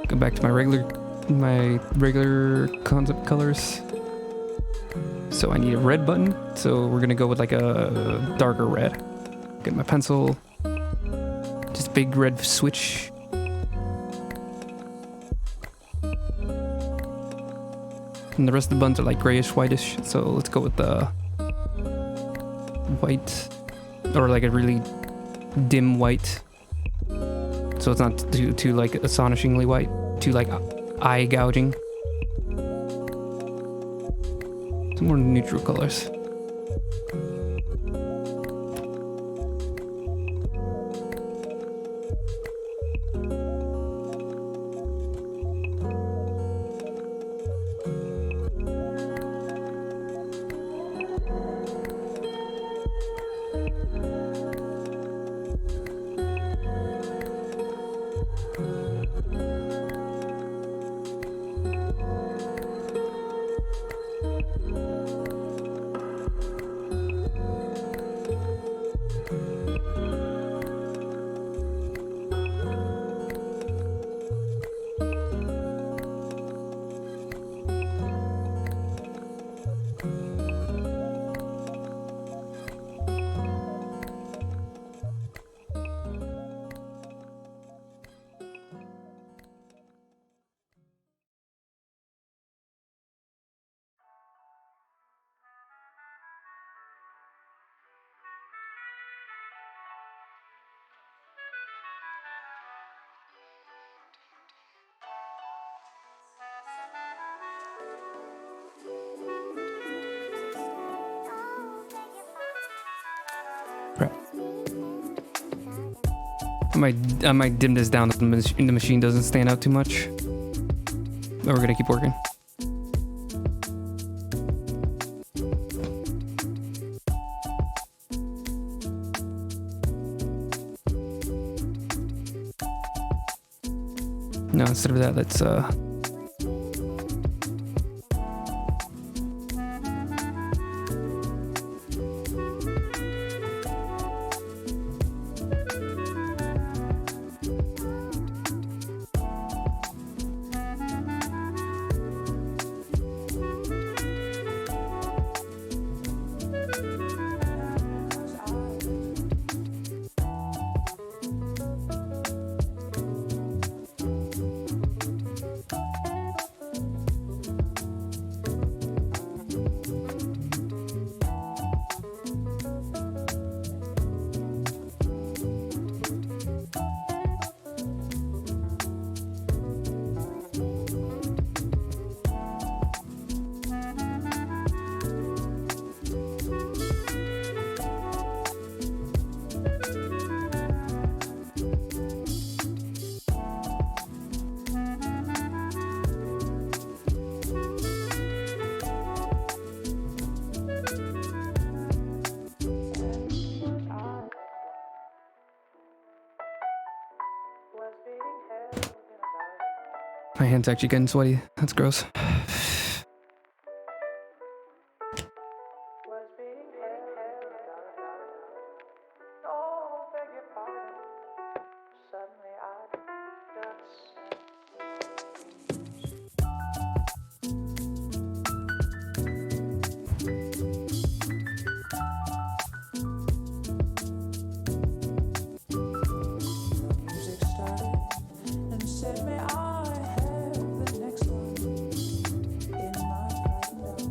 A: Go back to my regular concept colors. So I need a red button, so we're gonna go with like a darker red. Get my pencil. Just big red switch. And the rest of the buttons are like grayish, whitish. So let's go with the white, or like a really dim white. So it's not too like astonishingly white, too like eye gouging. Some more neutral colors. I might dim this down so the machine doesn't stand out too much. But we're gonna keep working. No, instead of that, let's My hand's actually getting sweaty. That's gross.
B: Music started and said, may I have the next one in my private notes.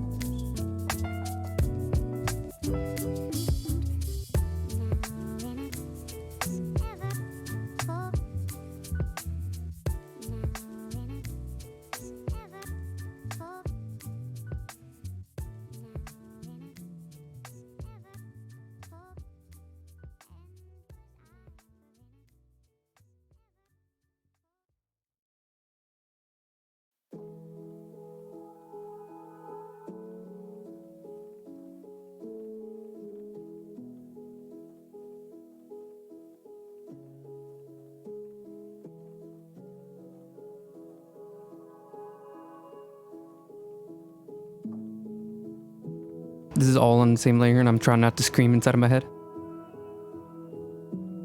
A: This is all on the same layer, and I'm trying not to scream inside of my head.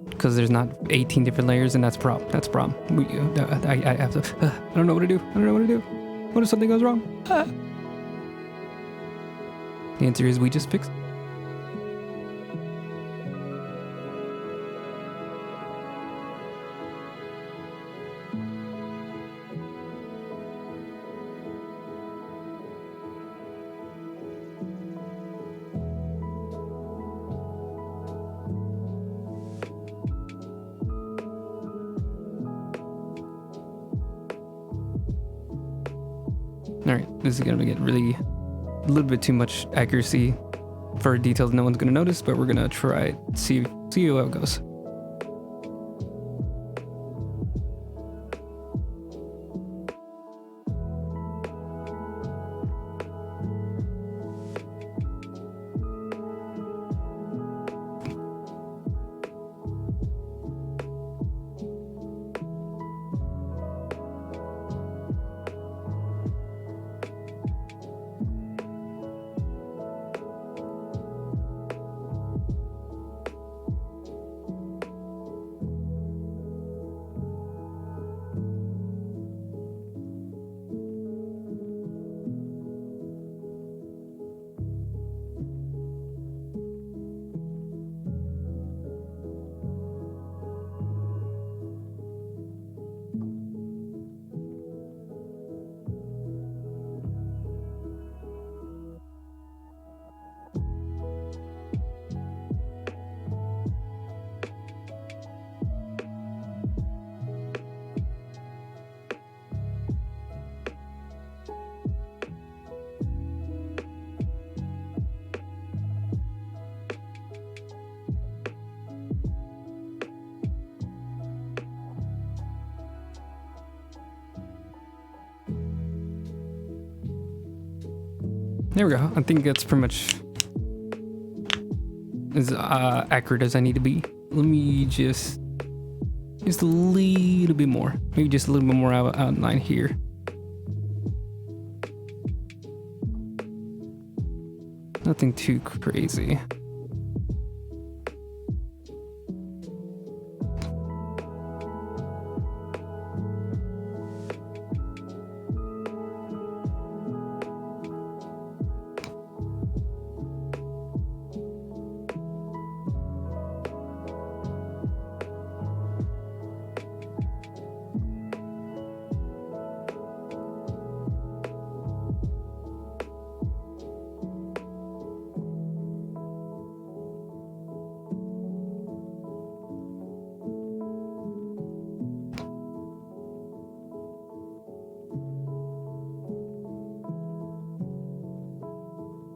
A: Because there's not 18 different layers, and that's a problem. That's a problem. I have to... I don't know what to do. I don't know what to do. What if something goes wrong? The answer is we just fix it. Alright, this is gonna get really a little bit too much accuracy for details no one's gonna notice, but we're gonna try it, see how it goes. There we go. I think that's pretty much as accurate as I need to be. Let me just a little bit more. Maybe just a little bit more outline here. Nothing too crazy.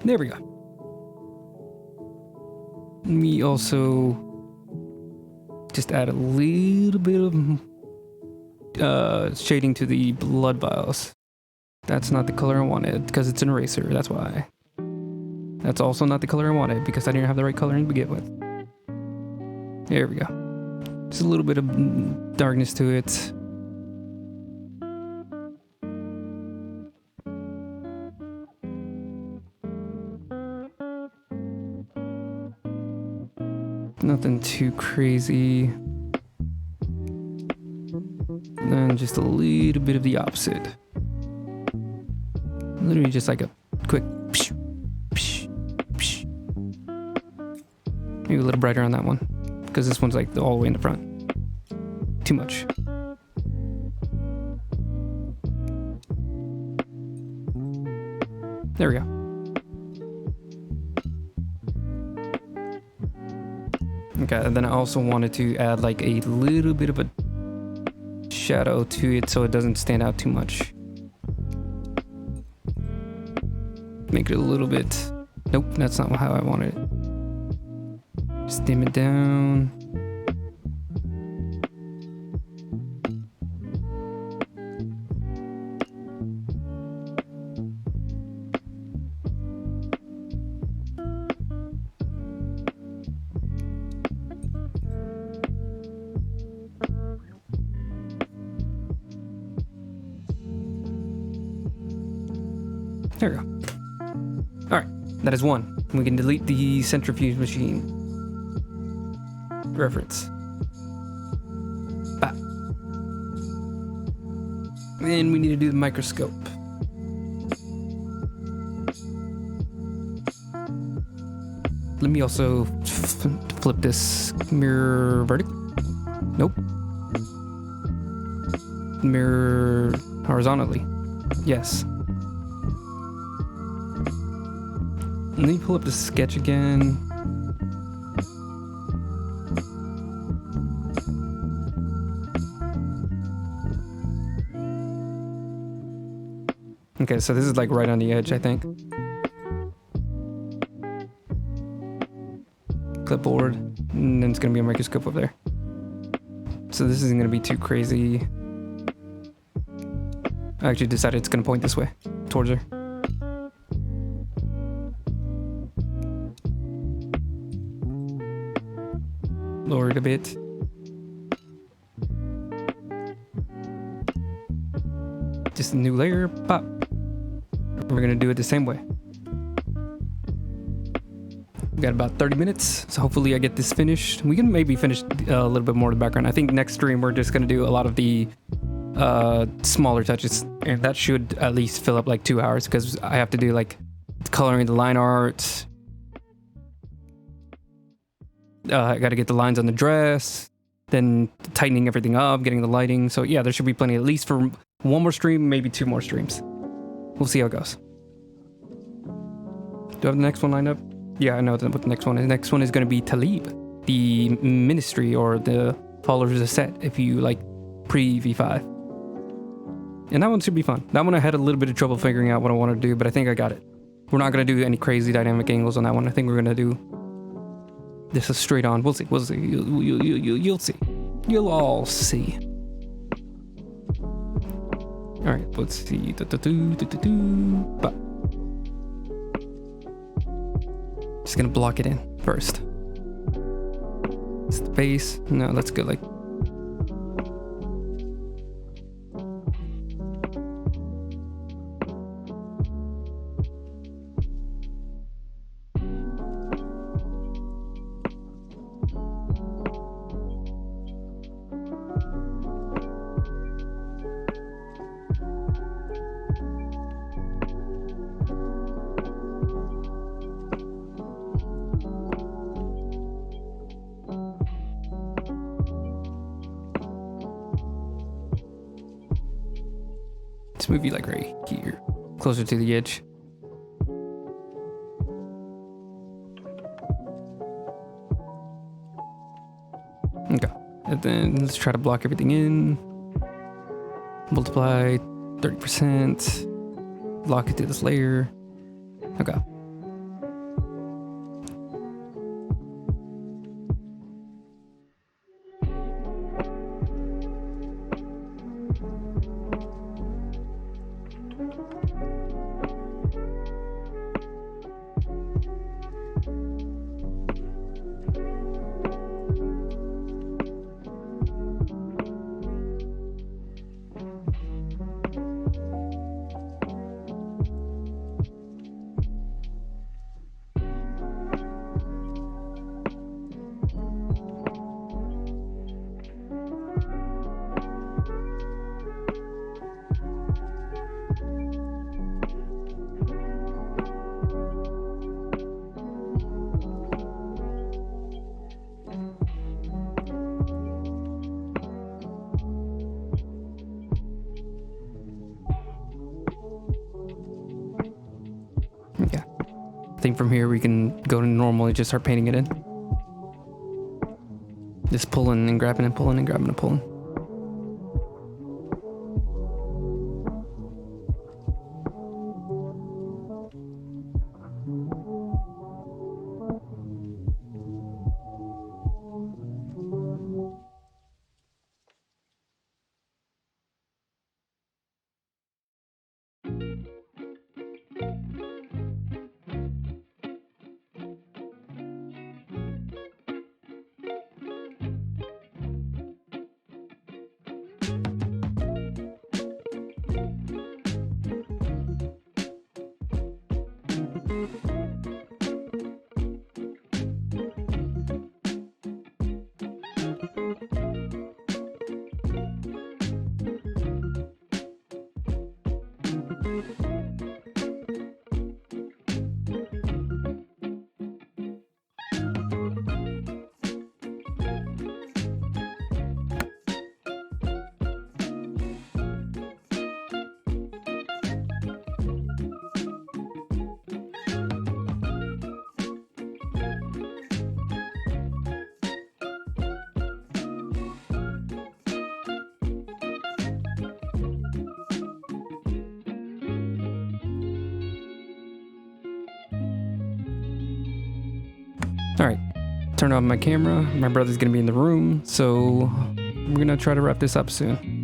A: There we go. Let me also just add a little bit of shading to the blood vials. That's not the color I wanted because it's an eraser, that's why. That's also not the color I wanted because I didn't have the right color to begin with. There we go. Just a little bit of darkness to it. Nothing too crazy. Then just a little bit of the opposite. Literally just like a quick psh, psh, psh. Maybe a little brighter on that one, because this one's like all the way in the front. Too much. There we go. Okay, and then I also wanted to add like a little bit of a shadow to it so it doesn't stand out too much. Make it a little bit... Nope, that's not how I wanted it. Just dim it down. There we go. Alright, that is one. We can delete the centrifuge machine. Reference. Bop. And we need to do the microscope. Let me also flip this mirror vertically. Nope. Mirror horizontally. Yes. Let me pull up the sketch again. Okay, so this is like right on the edge, I think. Clipboard, and then it's gonna be a microscope over there. So this isn't gonna be too crazy. I actually decided it's gonna point this way, towards her. Lower it a bit. Just a new layer, pop. We're gonna do it the same way. We got about 30 minutes, so hopefully I get this finished. We can maybe finish a little bit more of the background. I think next stream we're just gonna do a lot of the smaller touches, and that should at least fill up like 2 hours, because I have to do like coloring the line art. I got to get the lines on the dress, then tightening everything up, getting the lighting. So yeah, there should be plenty, at least for one more stream, maybe 2 more streams. We'll see how it goes. Do I have the next one lined up? Yeah, I know what the next one is. The next one is going to be Talib, the ministry, or the followers of the set, if you like pre-V5. And that one should be fun. That one I had a little bit of trouble figuring out what I want to do, but I think I got it. We're not going to do any crazy dynamic angles on that one. I think we're going to do this is straight on. We'll see. We'll see. You'll see. You'll all see. All right. Let's see. But just gonna block it in first. It's the base. No, that's good. Like. Movie like right here, closer to the edge. Okay, and then let's try to block everything in. Multiply 30%. Lock it to this layer. Okay. Yeah. I think from here we can go to normal and just start painting it in. Just pulling and grabbing and pulling and grabbing and pulling. All right, turn off my camera. My brother's gonna be in the room, so we're gonna try to wrap this up soon.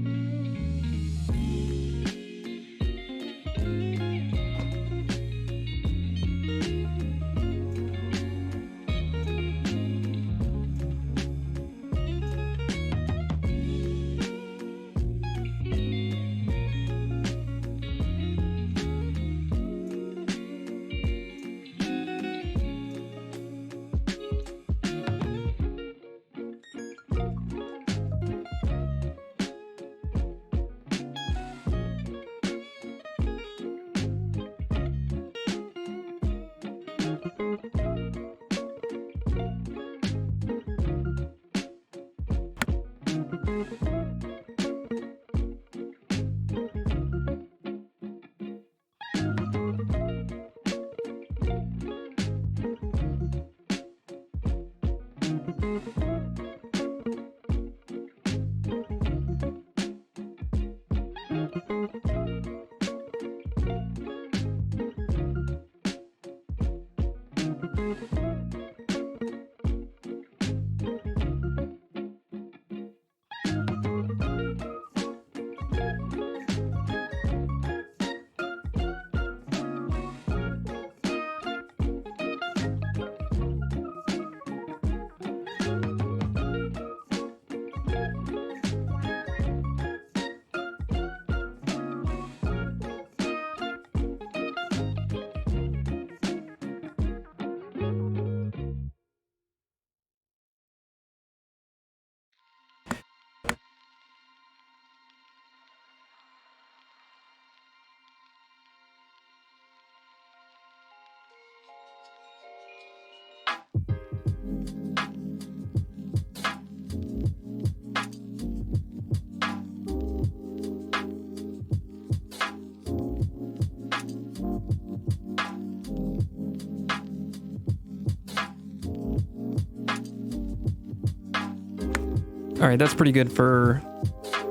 A: All right, that's pretty good for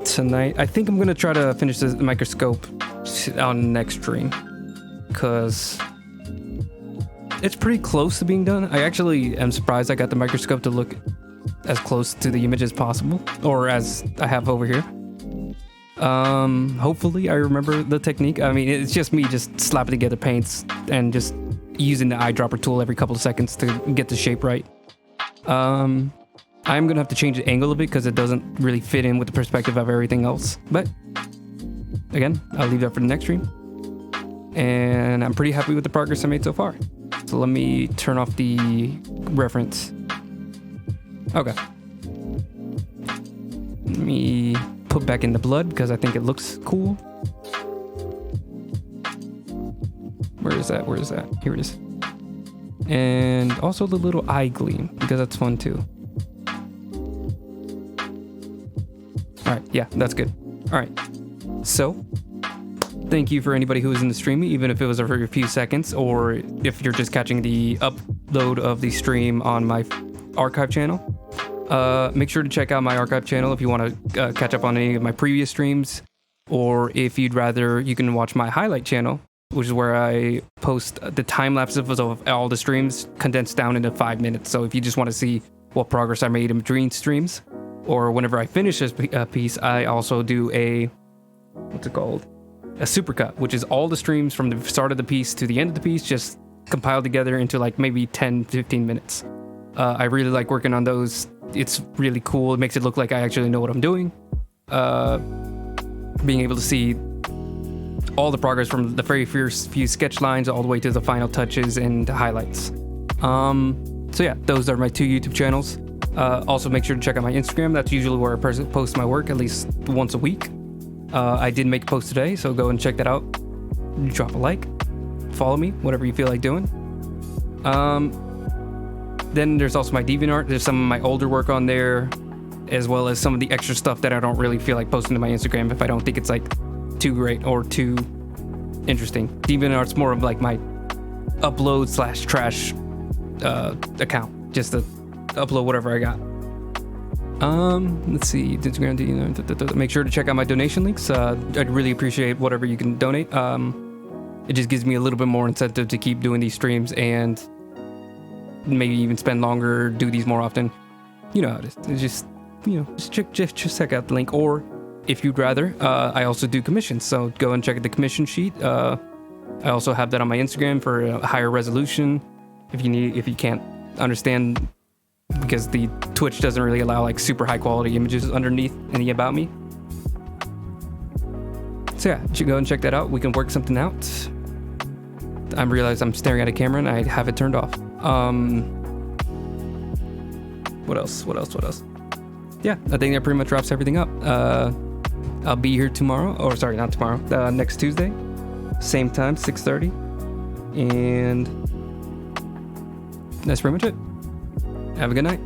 A: tonight. I think I'm gonna try to finish the microscope on next stream, because it's pretty close to being done. I actually am surprised I got the microscope to look as close to the image as possible, or as I have over here. Hopefully I remember the technique. I mean, it's just me just slapping together paints and just using the eyedropper tool every couple of seconds to get the shape right. I'm gonna have to change the angle of it because it doesn't really fit in with the perspective of everything else. But again, I'll leave that for the next stream. And I'm pretty happy with the progress I made so far. So let me turn off the reference. Okay. Let me put back in the blood because I think it looks cool. Where is that? Where is that? Here it is. And also the little eye gleam because that's fun too. All right, yeah, that's good. All right, so Thank you for anybody who was in the stream, even if it was for a few seconds, or if you're just catching the upload of the stream on my archive channel. Make sure to check out my archive channel if you want to catch up on any of my previous streams, or if you'd rather, you can watch my highlight channel, which is where I post the time lapses of all the streams condensed down into 5 minutes. So if you just want to see what progress I made in between streams, or whenever I finish this piece, I also do a, what's it called? A supercut, which is all the streams from the start of the piece to the end of the piece, just compiled together into like maybe 10-15 minutes. I really like working on those. It's really cool. It makes it look like I actually know what I'm doing. Being able to see all the progress from the very first few sketch lines all the way to the final touches and highlights. So yeah, those are my 2 YouTube channels. Also make sure to check out my Instagram. That's usually where I post my work at least once a week. I did make a post today, so go and check that out. Drop a like, follow me, whatever you feel like doing. Then there's also my DeviantArt. There's some of my older work on there, as well as some of the extra stuff that I don't really feel like posting to my Instagram if I don't think it's like too great or too interesting. DeviantArt's more of like my upload/trash account, just to upload whatever I got. Let's see, Instagram, make sure to check out my donation links. I'd really appreciate whatever you can donate. It just gives me a little bit more incentive to keep doing these streams and maybe even spend longer, do these more often. You know how it is. It's just, just check out the link. Or if you'd rather, I also do commissions, so go and check out the commission sheet. I also have that on my Instagram for a higher resolution if you can't understand, because the Twitch doesn't really allow like super high quality images underneath any about me. So yeah, you should go and check that out. We can work something out. I realize I'm staring at a camera and I have it turned off. What else? Yeah, I think that pretty much wraps everything up. I'll be here tomorrow, or sorry, not tomorrow, next Tuesday, same time, 6:30, and that's pretty much it. Have a good night.